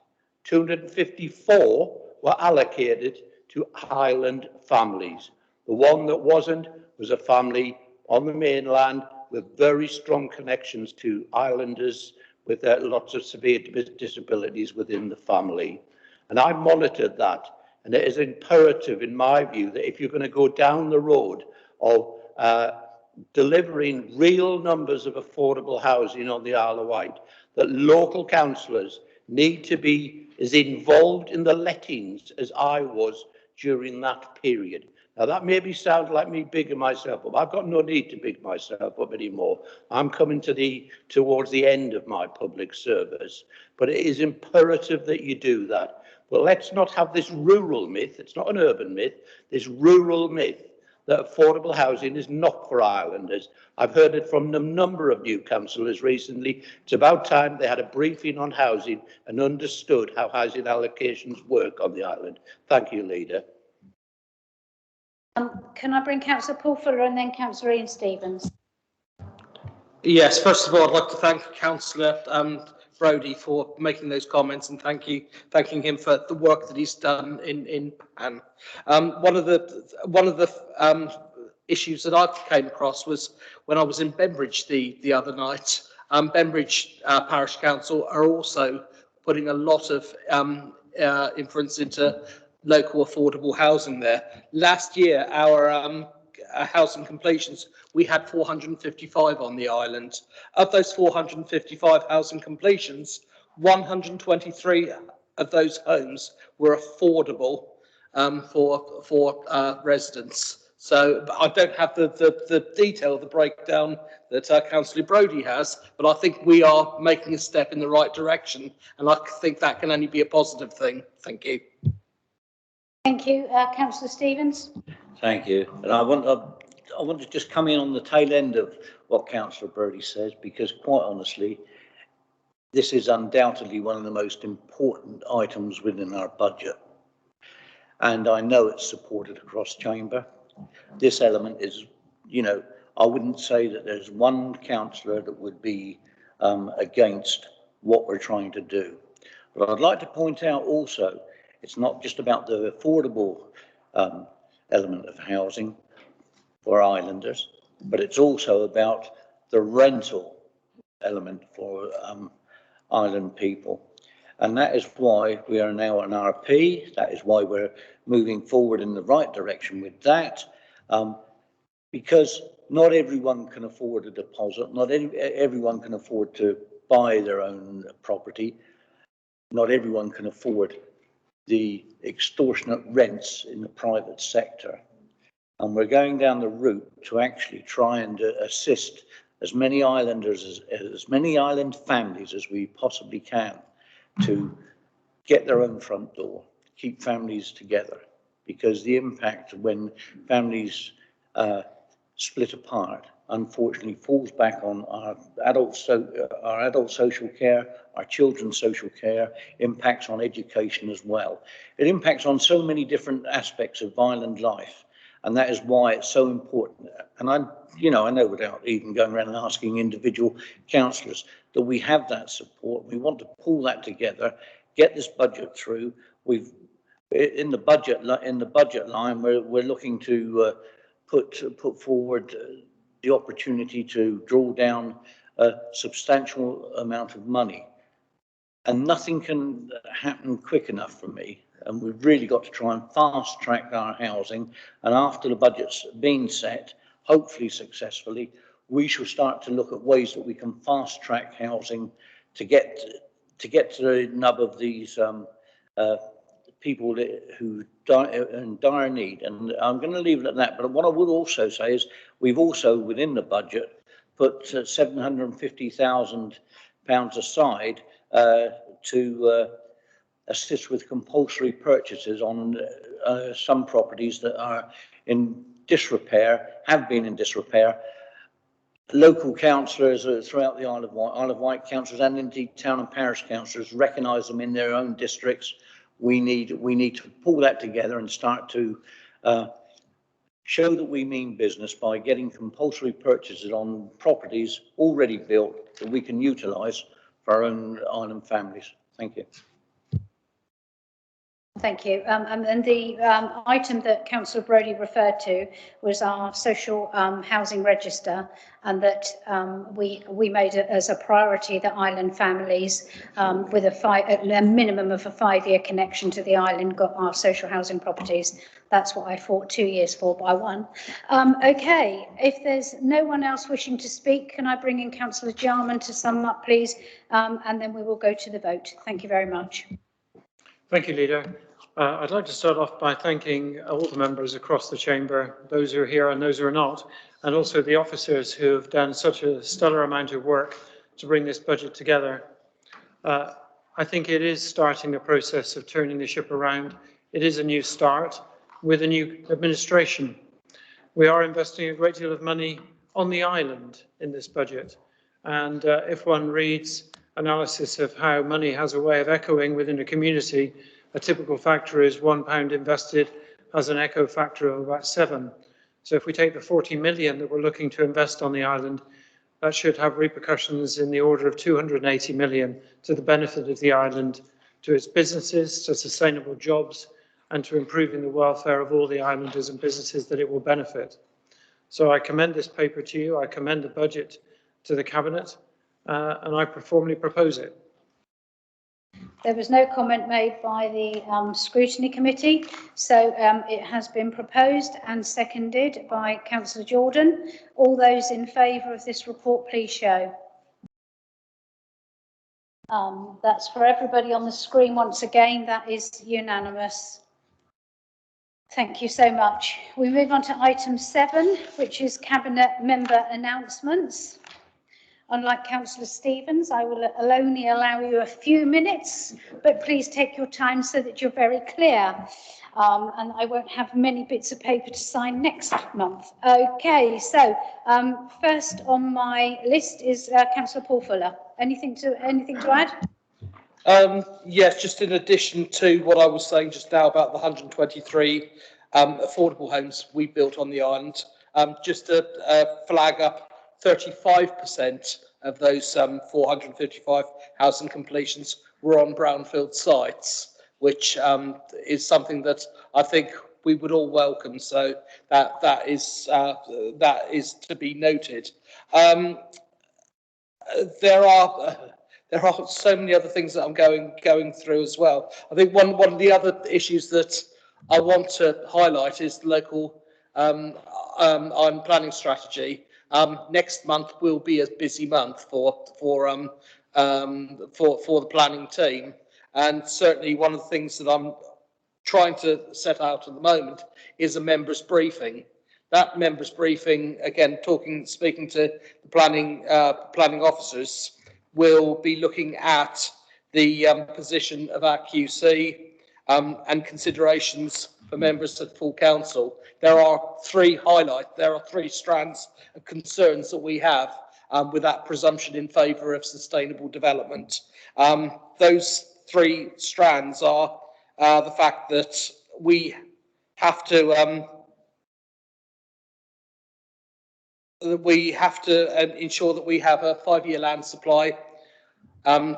254 were allocated to Highland families. The one that wasn't was a family on the mainland with very strong connections to islanders with lots of severe disabilities within the family. And I monitored that. And it is imperative, in my view, that if you're going to go down the road of delivering real numbers of affordable housing on the Isle of Wight, that local councillors need to be as involved in the lettings as I was during that period. Now, that maybe sounds like me bigging myself up. I've got no need to big myself up anymore. I'm coming towards the end of my public service. But it is imperative that you do that. But let's not have this rural myth, it's not an urban myth, this rural myth that affordable housing is not for islanders. I've heard it from a number of new councillors recently. It's about time they had a briefing on housing and understood how housing allocations work on the island. Thank you, Leader. Can I bring Councillor Paul Fuller and then Councillor Ian Stevens? Yes, first of all, I'd like to thank Councillor Brodie for making those comments and thanking him for the work that he's done in Pan. One of the issues that I came across was when I was in Bembridge the other night. Bembridge Parish Council are also putting a lot of inference into local affordable housing there. Last year, our housing completions, we had 455 on the island. Of those 455 housing completions, 123 of those homes were affordable for residents. So I don't have the detail of the breakdown that Councillor Brodie has, but I think we are making a step in the right direction, and I think that can only be a positive thing. Thank you. Thank you. Councillor Stevens. Thank you. And I want to just come in on the tail end of what Councillor Brodie says, because quite honestly, this is undoubtedly one of the most important items within our budget. And I know it's supported across chamber. This element is, you know, I wouldn't say that there's one councillor that would be against what we're trying to do. But I'd like to point out also, it's not just about the affordable element of housing for islanders, but it's also about the rental element for island people. And that is why we are now an RP. That is why we're moving forward in the right direction with that, because not everyone can afford a deposit. Not everyone can afford to buy their own property. Not everyone can afford the extortionate rents in the private sector. And we're going down the route to actually try and assist as many islanders, as many island families as we possibly can to get their own front door, keep families together, because the impact when families split apart, unfortunately, falls back on our adult social care, our children's social care, impacts on education as well. It impacts on so many different aspects of island life, and that is why it's so important. And I know without even going around and asking individual councillors that we have that support. We want to pull that together, get this budget through. We've in the budget line, we're looking to put forward the opportunity to draw down a substantial amount of money, and nothing can happen quick enough for me. And we've really got to try and fast track our housing. And after the budget's been set, hopefully successfully, we shall start to look at ways that we can fast track housing to get to get to the nub of these people who are in dire need. And I'm going to leave it at that. But what I would also say is we've also, within the budget, put £750,000 aside to assist with compulsory purchases on some properties that are in disrepair, have been in disrepair. Local councillors throughout the Isle of Wight councillors and indeed town and parish councillors recognise them in their own districts. We need to pull that together and start to show that we mean business by getting compulsory purchases on properties already built that we can utilise for our own island families. Thank you. Thank you. And the item that Councillor Brodie referred to was our social housing register, and that we made it as a priority that island families with a minimum of a 5-year connection to the island got our social housing properties. That's what I fought 2 years for, but I won. Okay, if there's no one else wishing to speak, can I bring in Councillor Jarman to sum up, please? And then we will go to the vote. Thank you very much. Thank you, Leader. I'd like to start off by thanking all the members across the chamber, those who are here and those who are not, and also the officers who have done such a stellar amount of work to bring this budget together. I think it is starting a process of turning the ship around. It is a new start with a new administration. We are investing a great deal of money on the island in this budget. And if one reads analysis of how money has a way of echoing within a community, a typical factor is £1 invested has an echo factor of about 7. So if we take the 40 million that we're looking to invest on the island, that should have repercussions in the order of 280 million to the benefit of the island, to its businesses, to sustainable jobs, and to improving the welfare of all the islanders and businesses that it will benefit. So I commend this paper to you. I commend the budget to the Cabinet. And I formally propose it. There was no comment made by the Scrutiny Committee, so it has been proposed and seconded by Councillor Jordan. All those in favour of this report, please show. That's for everybody on the screen once again. That is unanimous. Thank you so much. We move on to item 7, which is Cabinet member announcements. Unlike Councillor Stevens, I will only allow you a few minutes, but please take your time so that you're very clear. And I won't have many bits of paper to sign next month. Okay, so first on my list is Councillor Paul Fuller. Anything to add? Yes, just in addition to what I was saying just now about the 123 affordable homes we built on the island, just to flag up 35% of those 455 housing completions were on brownfield sites, which is something that I think we would all welcome. So that is to be noted. There are so many other things that I'm going through as well. I think one of the other issues that I want to highlight is the local island planning strategy. Next month will be a busy month for the planning team, and certainly one of the things that I'm trying to set out at the moment is a members' briefing. That members' briefing, again, speaking to the planning officers, will be looking at the position of our QC and considerations for members at full council. There are three strands of concerns that we have with that presumption in favour of sustainable development. Those three strands are the fact that we have to ensure that we have a 5-year land supply.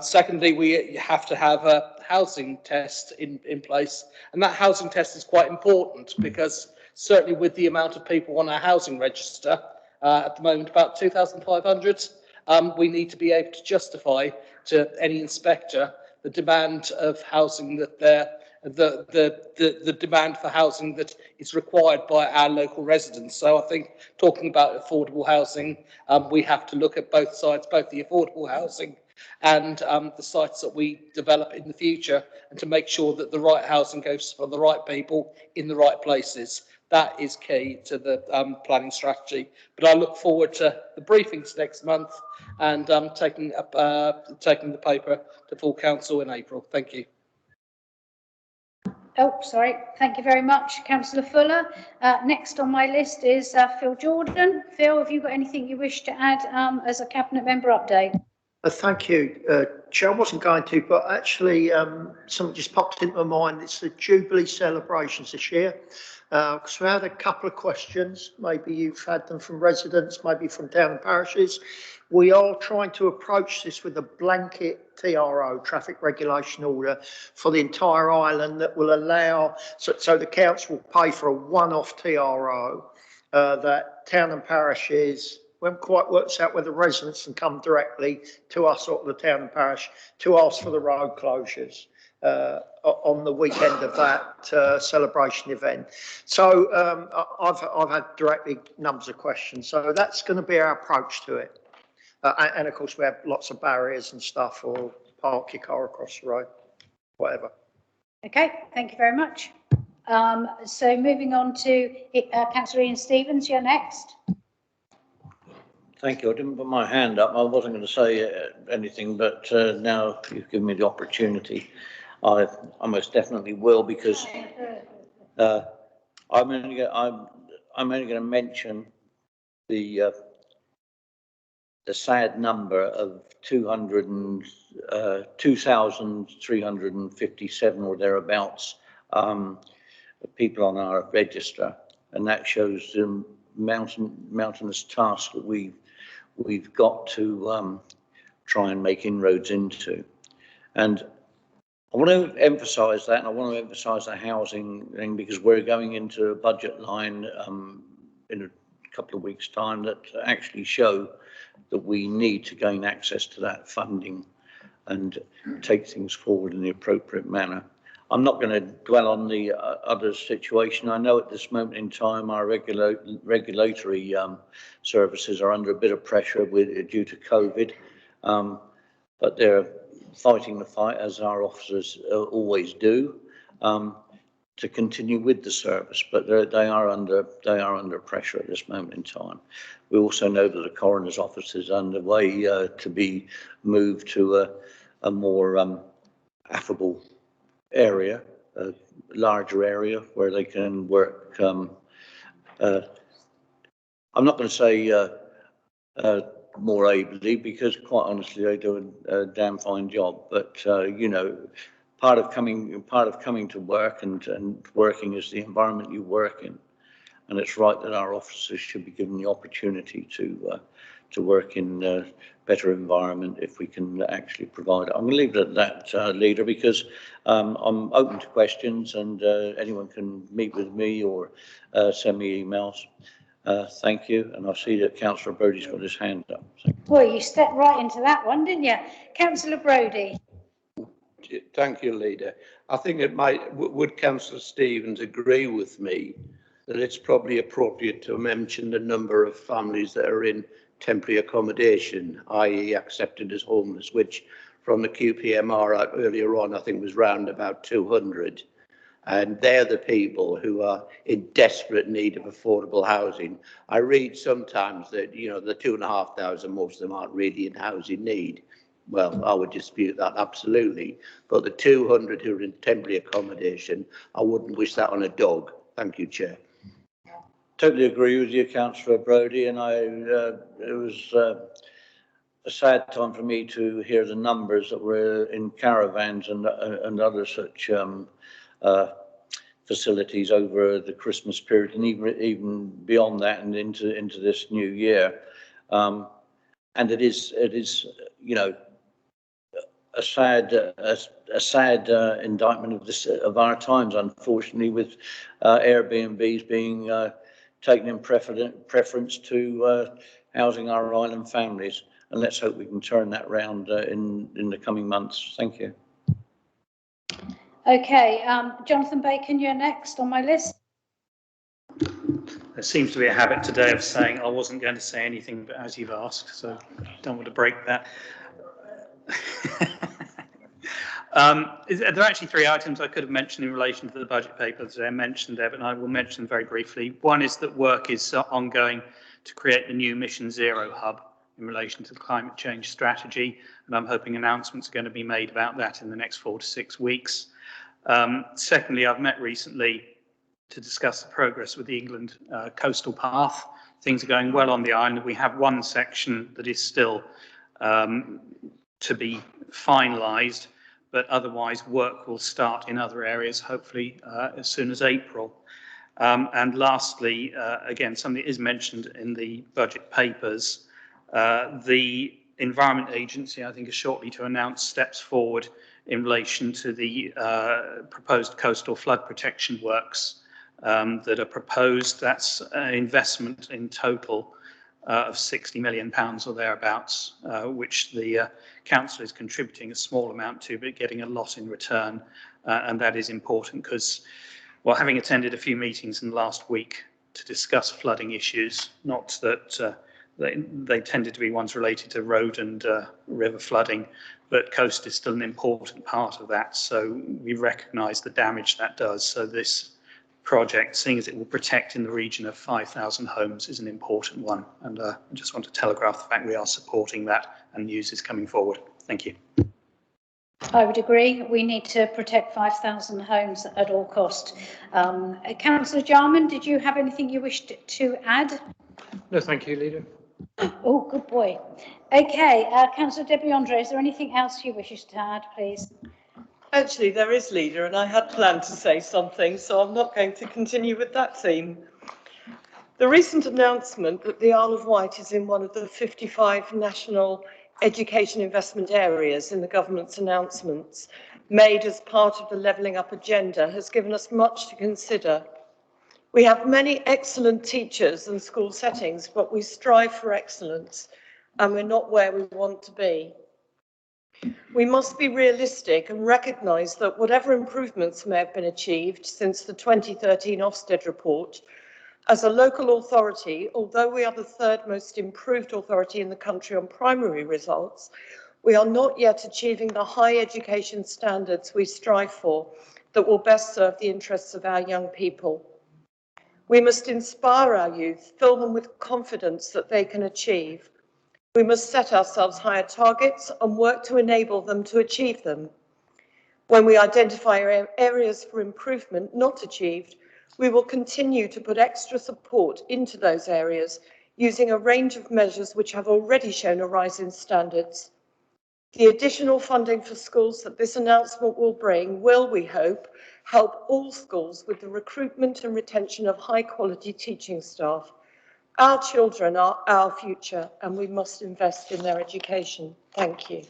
Secondly, we have to have a housing test in place, and that housing test is quite important because certainly with the amount of people on our housing register at the moment, about 2,500, we need to be able to justify to any inspector the demand of housing that the demand for housing that is required by our local residents. So I think talking about affordable housing, we have to look at both sides, both the affordable housing and the sites that we develop in the future, and to make sure that the right housing goes for the right people in the right places. That is key to the planning strategy. But I look forward to the briefings next month and taking the paper to full council in April. Thank you. Oh, sorry. Thank you very much, Councillor Fuller. Next on my list is Phil Jordan. Phil, have you got anything you wish to add as a Cabinet Member update? Thank you, Chair. I wasn't going to, but actually something just popped into my mind. It's the Jubilee celebrations this year. Because we had a couple of questions, maybe you've had them from residents, maybe from town and parishes. We are trying to approach this with a blanket TRO, traffic regulation order, for the entire island that will allow, so the council will pay for a one-off TRO that town and parishes, we haven't quite worked out whether residents can come directly to us or the town and parish to ask for the road closures on the weekend of that celebration event. So I've had directly numbers of questions. So that's going to be our approach to it. And of course we have lots of barriers and stuff, or park your car across the road, whatever. Okay, thank you very much. So moving on to Councillor Ian Stevens, you're next. Thank you. I didn't put my hand up. I wasn't going to say anything, but now you've given me the opportunity. I most definitely will, because I'm only going to mention the sad number of 2,357 or thereabouts people on our register, and that shows the mountainous task that we've got to try and make inroads into. And I want to emphasise that, and I want to emphasise the housing thing, because we're going into a budget line in a couple of weeks' time that actually show that we need to gain access to that funding and take things forward in the appropriate manner. I'm not going to dwell on the other situation. I know at this moment in time our regulatory services are under a bit of pressure due to COVID, but they're fighting the fight, as our officers always do, to continue with the service. But they are under pressure at this moment in time. We also know that the coroner's office is underway to be moved to a more affable area, a larger area where they can work. I'm not going to say more ably, because quite honestly they do a damn fine job. But you know, part of coming to work and working is the environment you work in, and it's right that our officers should be given the opportunity to work in a better environment if we can actually provide it. I'm going to leave it at that, Leader, because I'm open to questions, and anyone can meet with me or send me emails. Thank you, and I see that Councillor Brodie's got his hand up. Well, you stepped right into that one, didn't you? Councillor Brodie. Thank you, Leader. I think would Councillor Stevens agree with me that it's probably appropriate to mention the number of families that are in temporary accommodation, i.e. accepted as homeless, which from the QPMR earlier on, I think was round about 200. And they're the people who are in desperate need of affordable housing. I read sometimes that, you know, the 2,500, most of them aren't really in housing need. Well, I would dispute that absolutely. But the 200 who are in temporary accommodation, I wouldn't wish that on a dog. Thank you, Chair. Totally agree with you, Councillor Brodie, and it was a sad time for me to hear the numbers that were in caravans and other such facilities over the Christmas period, and even beyond that and into this new year. And it is you know, a sad indictment of our times, unfortunately, with Airbnbs being taken in preference to housing our island families. And let's hope we can turn that round in the coming months. Thank you. Okay, Jonathan Bacon, you're next on my list. There seems to be a habit today of saying I wasn't going to say anything, but as you've asked, so don't want to break that. There are actually three items I could have mentioned in relation to the budget papers that I mentioned there, but I will mention them very briefly. One is that work is ongoing to create the new Mission Zero hub in relation to the climate change strategy, and I'm hoping announcements are going to be made about that in the next 4 to 6 weeks. Secondly, I've met recently to discuss the progress with the England coastal path. Things are going well on the island. We have one section that is still to be finalised, but otherwise work will start in other areas, hopefully as soon as April. And lastly, again, something that is mentioned in the budget papers, the Environment Agency, I think, is shortly to announce steps forward in relation to the proposed coastal flood protection works that are proposed. That's an investment in total of £60 million or thereabouts, which the council is contributing a small amount to, but getting a lot in return. And that is important because, well, having attended a few meetings in the last week to discuss flooding issues, not that they tended to be ones related to road and river flooding, but coast is still an important part of that. So we recognise the damage that does. So this project, seeing as it will protect in the region of 5,000 homes, is an important one. And I just want to telegraph the fact we are supporting that and news is coming forward. Thank you. I would agree. We need to protect 5,000 homes at all cost. Councillor Jarman, did you have anything you wished to add? No, thank you, Leader. Oh, good boy. Okay, Councillor Debbie Andre, is there anything else you wish to add, please? Actually, there is, Leader, and I had planned to say something, so I'm not going to continue with that theme. The recent announcement that the Isle of Wight is in one of the 55 national education investment areas in the government's announcements made as part of the Levelling Up agenda has given us much to consider. We have many excellent teachers and school settings, but we strive for excellence and we're not where we want to be. We must be realistic and recognise that whatever improvements may have been achieved since the 2013 Ofsted report, as a local authority, although we are the third most improved authority in the country on primary results, we are not yet achieving the high education standards we strive for that will best serve the interests of our young people. We must inspire our youth, fill them with confidence that they can achieve. We must set ourselves higher targets and work to enable them to achieve them. When we identify areas for improvement not achieved, we will continue to put extra support into those areas using a range of measures which have already shown a rise in standards. The additional funding for schools that this announcement will bring will, we hope, help all schools with the recruitment and retention of high-quality teaching staff. Our children are our future and we must invest in their education. Thank you.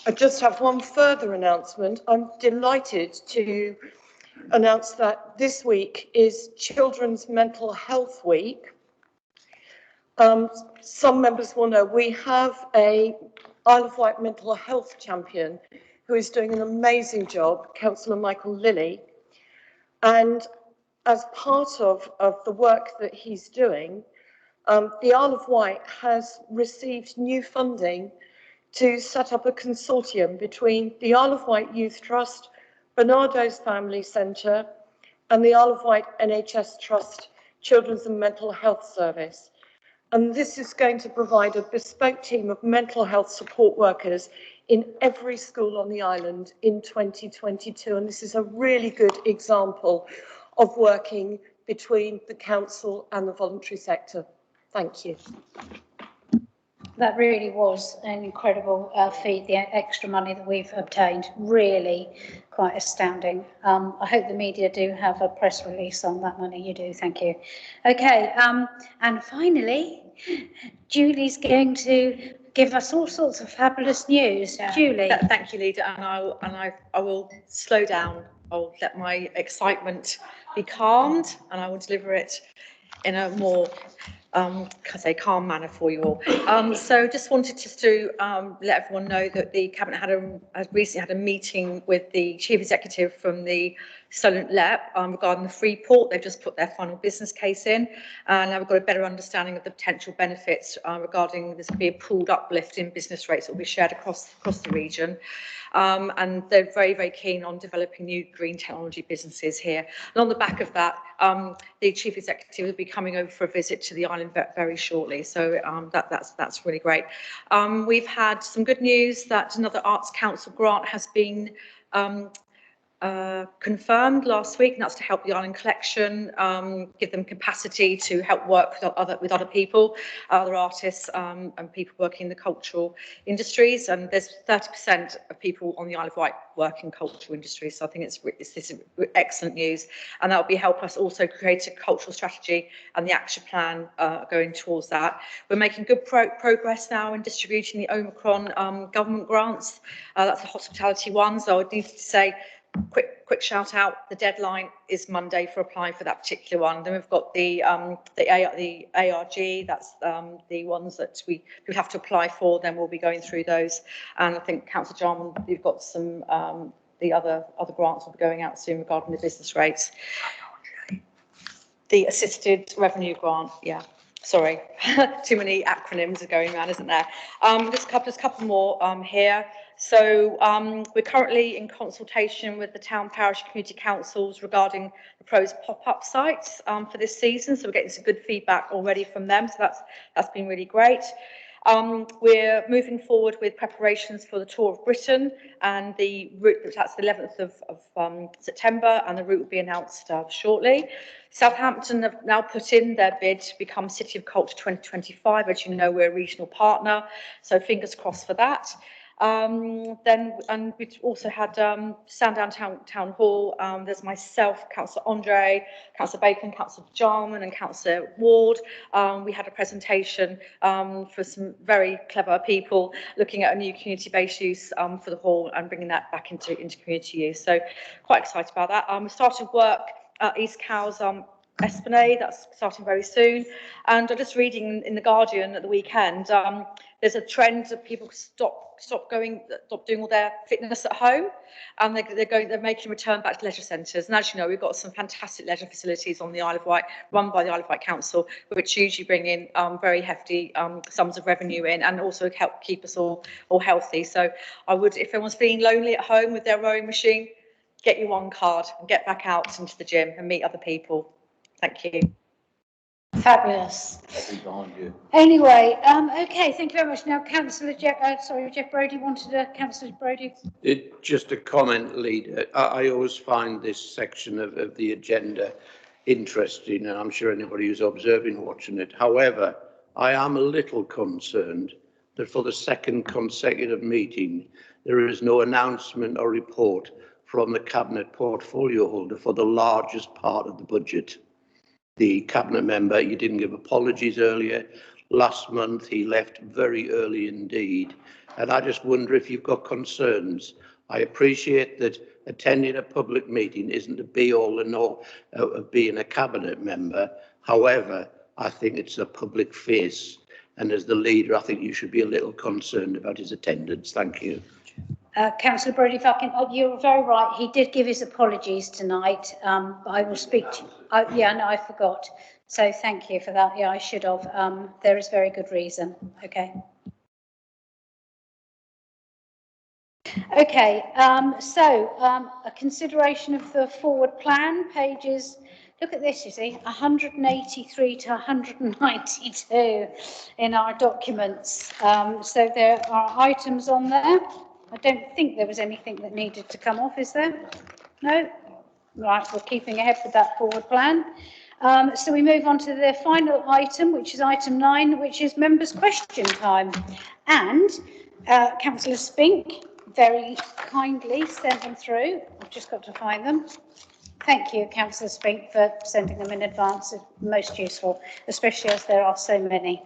I just have one further announcement. I'm delighted to announce that this week is Children's Mental Health Week. Some members will know we have a Isle of Wight mental health champion who is doing an amazing job, Councillor Michael Lilly. And as part of the work that he's doing, the Isle of Wight has received new funding to set up a consortium between the Isle of Wight Youth Trust, Bernardo's Family Centre, and the Isle of Wight NHS Trust Children's and Mental Health Service. And this is going to provide a bespoke team of mental health support workers in every school on the island in 2022. And this is a really good example of working between the council and the voluntary sector. Thank you. That really was an incredible feat, the extra money that we've obtained, really quite astounding. I hope the media do have a press release on that money. You do, thank you. Okay, and finally, Julie's going to give us all sorts of fabulous news. Yeah. Julie. Thank you, Leader, and I will slow down. I'll let my excitement be calmed and I will deliver it in a more calm manner for you all. So just wanted to let everyone know that the Cabinet has recently had a meeting with the Chief Executive from the Solent LEP regarding the free port. They've just put their final business case in, and now we've got a better understanding of the potential benefits regarding this be a pooled uplift in business rates that will be shared across the region. And they're very, very keen on developing new green technology businesses here. And on the back of that, the Chief Executive will be coming over for a visit to the island very shortly. So that's really great. We've had some good news that another Arts Council grant has been confirmed last week, and that's to help the Island Collection, give them capacity to help work with other people, other artists and people working in the cultural industries. And there's 30% of people on the Isle of Wight work in cultural industries, so I think this is excellent news, and that will be help us also create a cultural strategy and the action plan going towards that. We're making good progress now in distributing the Omicron government grants. That's the hospitality one, so I need to say quick shout out. The deadline is Monday for applying for that particular one. Then we've got the ARG. That's the ones that we have to apply for. Then we'll be going through those. And I think Councillor Jarman, you've got some the other grants will be going out soon regarding the business rates. The assisted revenue grant. Yeah. Sorry, too many acronyms are going around, isn't there? Just a couple more here. So we're currently in consultation with the town, parish, community councils regarding the proposed pop-up sites for this season. So we're getting some good feedback already from them. So that's been really great. We're moving forward with preparations for the Tour of Britain, and the route, that's the 11th of September, and the route will be announced shortly. Southampton have now put in their bid to become City of Culture 2025. As you know, we're a regional partner, so fingers crossed for that. And we've also had Sandown Town Hall. There's myself, Councillor Andre, Councillor Bacon, Councillor Jarman and Councillor Ward. We had a presentation for some very clever people looking at a new community-based use for the hall and bringing that back into community use. So quite excited about that. We started work at East Cowes Esplanade. That's starting very soon. And I'm just reading in the Guardian at the weekend, there's a trend that people stop doing all their fitness at home, and they're making a return back to leisure centres. And as you know, we've got some fantastic leisure facilities on the Isle of Wight, run by the Isle of Wight Council, which usually bring in very hefty sums of revenue in, and also help keep us all healthy. So I would, if anyone's feeling lonely at home with their rowing machine, get your one card and get back out into the gym and meet other people. Thank you. Fabulous. Anyway, okay, thank you very much. Now, Councillor Jeff Brodie wanted Councillor Brodie. Just a comment, Leader. I always find this section of the agenda interesting, and I'm sure anybody who's observing watching it. However, I am a little concerned that for the second consecutive meeting, there is no announcement or report from the Cabinet portfolio holder for the largest part of the budget. The Cabinet member, you didn't give apologies earlier. Last month, he left very early indeed. And I just wonder if you've got concerns. I appreciate that attending a public meeting isn't the be-all and all of being a Cabinet member. However, I think it's a public face. And as the leader, I think you should be a little concerned about his attendance. Thank you. Councillor Brodie, if I can, you're very right. He did give his apologies tonight. But I will speak to. Yeah, no, I forgot. So thank you for that. Yeah, I should have. There is very good reason. Okay. Okay. A consideration of the forward plan pages. Look at this. You see, 183 to 192 in our documents. So there are items on there. I don't think there was anything that needed to come off, is there? No? Right, we're keeping ahead with that forward plan. So we move on to the final item, which is item 9, which is members' question time. And Councillor Spink very kindly sent them through. I've just got to find them. Thank you, Councillor Spink, for sending them in advance. It's most useful, especially as there are so many.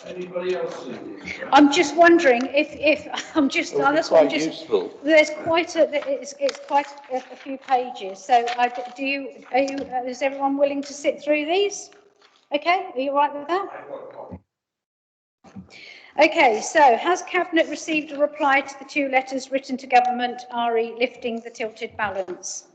Anybody else see this? I'm just wondering if I'm just, It would be that's what I'm quite just, useful. there's quite it's quite a few pages. So is everyone willing to sit through these? Okay, are you all right with that? Okay, so has Cabinet received a reply to the 2 letters written to Government RE lifting the tilted balance?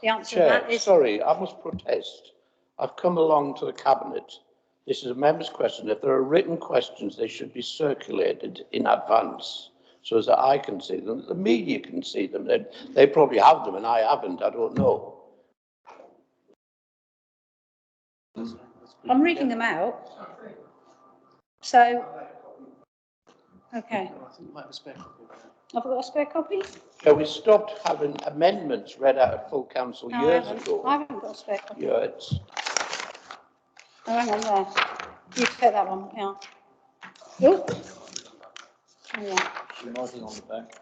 The answer to Chair, that is... sorry, I must protest. I've come along to the Cabinet. This is a member's question. If there are written questions, they should be circulated in advance so as that I can see them, the media can see them. They probably have them and I haven't, I don't know. I'm reading them out. So, okay. I've got a spare copy? Yeah, we stopped having amendments read out at full council years ago. I haven't got a spare copy. Yeah, it's... Oh, hang on there. You take that one, yeah. Oh. Yeah. Nothing on the back.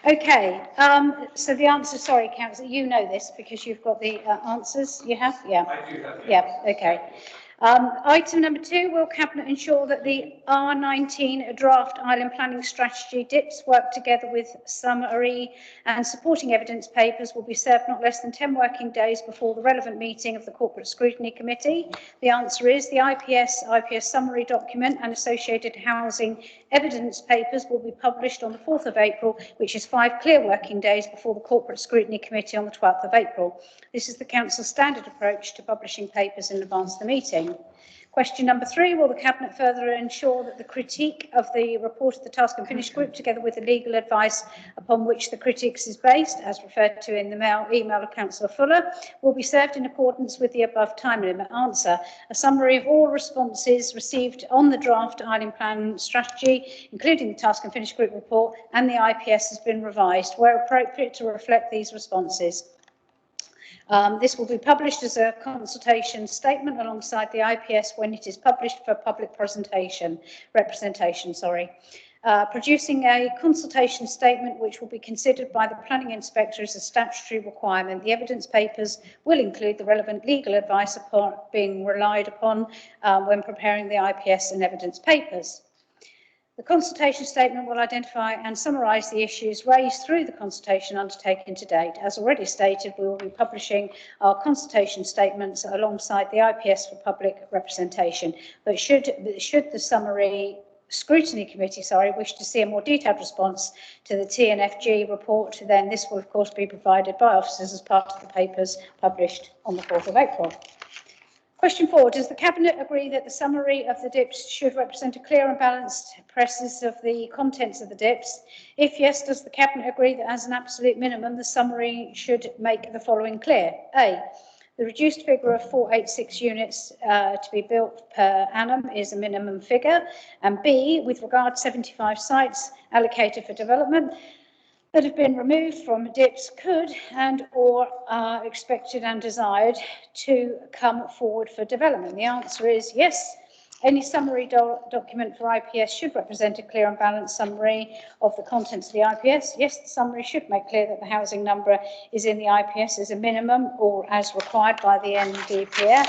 Okay, so the answer, sorry, Councillor, you know this because you've got the answers. You have? Yeah. I do have. Yeah, okay. Item number 2, will Cabinet ensure that the R19 draft island planning strategy DIPS work together with summary and supporting evidence papers will be served not less than 10 working days before the relevant meeting of the Corporate Scrutiny Committee? The answer is the IPS summary document and associated housing evidence papers will be published on the 4th of April, which is 5 clear working days before the Corporate Scrutiny Committee on the 12th of April. This is the Council's standard approach to publishing papers in advance of the meeting. Question number 3, will the Cabinet further ensure that the critique of the report of the Task and Finish Group, together with the legal advice upon which the critiques is based, as referred to in the email of Councillor Fuller, will be served in accordance with the above time limit? Answer, a summary of all responses received on the draft island plan strategy, including the Task and Finish Group report and the IPS, has been revised where appropriate to reflect these responses. This will be published as a consultation statement alongside the IPS when it is published for public representation. Producing a consultation statement which will be considered by the planning inspector as a statutory requirement. The evidence papers will include the relevant legal advice being relied upon when preparing the IPS and evidence papers. The consultation statement will identify and summarise the issues raised through the consultation undertaken to date. As already stated, we will be publishing our consultation statements alongside the IPS for public representation. But should the summary Scrutiny Committee, wish to see a more detailed response to the TNFG report, then this will of course be provided by officers as part of the papers published on the 4th of April. Question 4, does the Cabinet agree that the summary of the DIPS should represent a clear and balanced process of the contents of the DIPS? If yes, does the Cabinet agree that as an absolute minimum the summary should make the following clear? A, the reduced figure of 486 units to be built per annum is a minimum figure, and B, with regard to 75 sites allocated for development that have been removed from DIPS could and or are expected and desired to come forward for development. The answer is yes. Any summary document for IPS should represent a clear and balanced summary of the contents of the IPS. Yes, the summary should make clear that the housing number is in the IPS as a minimum or as required by the NDPF.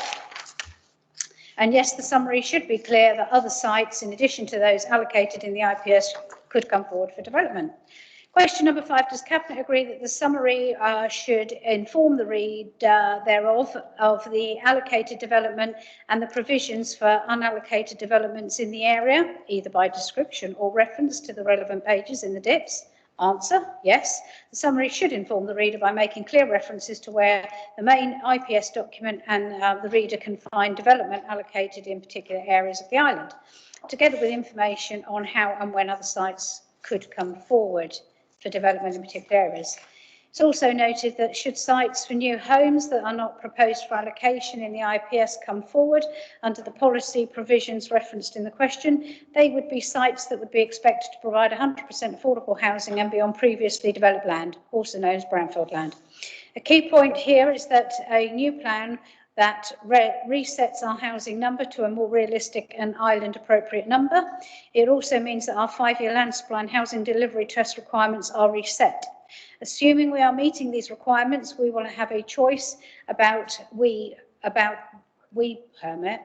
And yes, the summary should be clear that other sites, in addition to those allocated in the IPS, could come forward for development. Question number 5, does Cabinet agree that the summary should inform the read thereof of the allocated development and the provisions for unallocated developments in the area, either by description or reference to the relevant pages in the DIPS? Answer, yes. The summary should inform the reader by making clear references to where the main IPS document and the reader can find development allocated in particular areas of the island, together with information on how and when other sites could come forward for development in particular areas. It's also noted that should sites for new homes that are not proposed for allocation in the IPS come forward under the policy provisions referenced in the question, they would be sites that would be expected to provide 100% affordable housing and be on previously developed land, also known as Brownfield land. A key point here is that a new plan that resets our housing number to a more realistic and island appropriate number. It also means that our 5-year land supply and housing delivery trust requirements are reset. Assuming we are meeting these requirements, we will have a choice about we permit.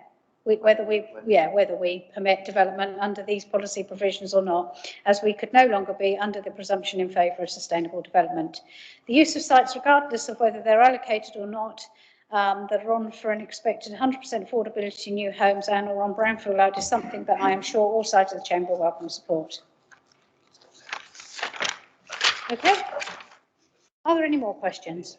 whether we permit development under these policy provisions or not, as we could no longer be under the presumption in favour of sustainable development. The use of sites, regardless of whether they're allocated or not, that are on for an expected 100% affordability new homes and or on Brownfield load is something that I am sure all sides of the Chamber welcome support. Okay. Are there any more questions?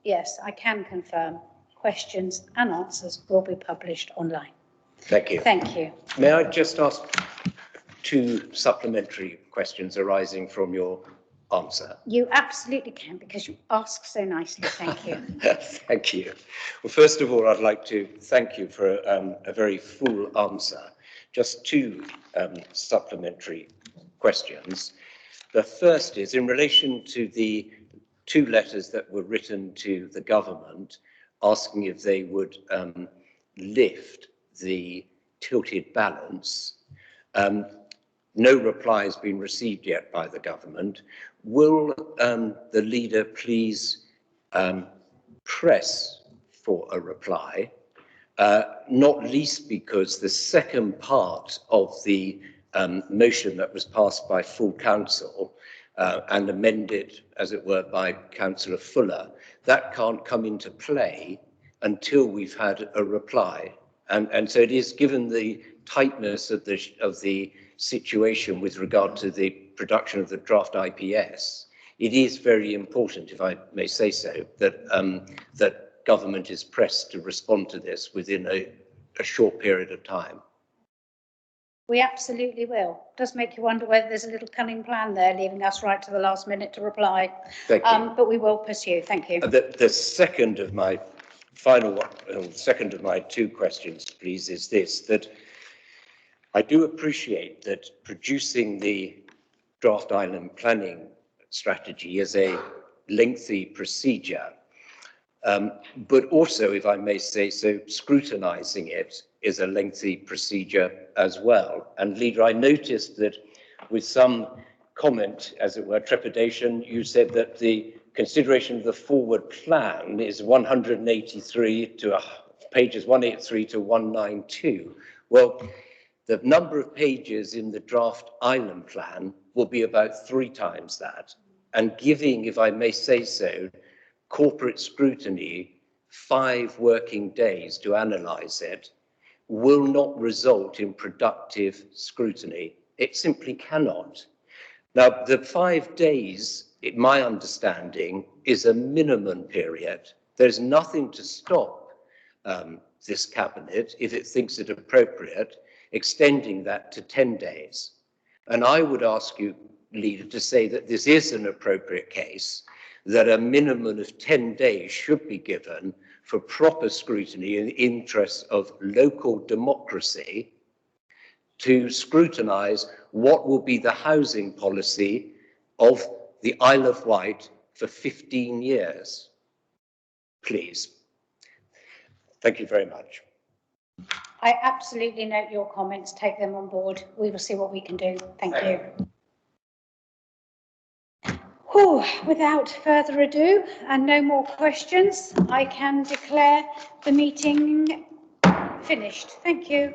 Yes, I can confirm questions and answers will be published online. Thank you. Thank you. May I just ask 2 supplementary questions arising from your answer? You absolutely can, because you ask so nicely. Thank you. Thank you. Well, first of all, I'd like to thank you for a very full answer. Just 2 supplementary questions. The first is in relation to the 2 letters that were written to the government asking if they would lift the tilted balance. No reply has been received yet by the government. Will the leader please press for a reply, not least because the second part of the motion that was passed by full council and amended, as it were, by Councillor Fuller, that can't come into play until we've had a reply. And so it is, given the tightness of the situation with regard to the production of the draft IPS, it is very important, if I may say so, that that government is pressed to respond to this within a short period of time. We absolutely will. It does make you wonder whether there's a little cunning plan there, leaving us right to the last minute to reply. Thank you. But we will pursue. Thank you. The second of my second of my 2 questions, please, is this: that I do appreciate that producing the draft island planning strategy is a lengthy procedure, but also, if I may say so, scrutinising it is a lengthy procedure as well. And Leader, I noticed that with some comment, as it were, trepidation, you said that the consideration of the forward plan is 183 to pages 183 to 192. Well, the number of pages in the draft island plan will be about 3 times that. And giving, if I may say so, corporate scrutiny 5 working days to analyse it will not result in productive scrutiny. It simply cannot. Now, the 5 days, in my understanding, is a minimum period. There's nothing to stop this cabinet, if it thinks it appropriate, extending that to 10 days. And I would ask you, Leader, to say that this is an appropriate case, that a minimum of 10 days should be given for proper scrutiny in the interests of local democracy to scrutinise what will be the housing policy of the Isle of Wight for 15 years. Please. Thank you very much. I absolutely note your comments, take them on board. We will see what we can do. Thank you. Without further ado and no more questions, I can declare the meeting finished. Thank you.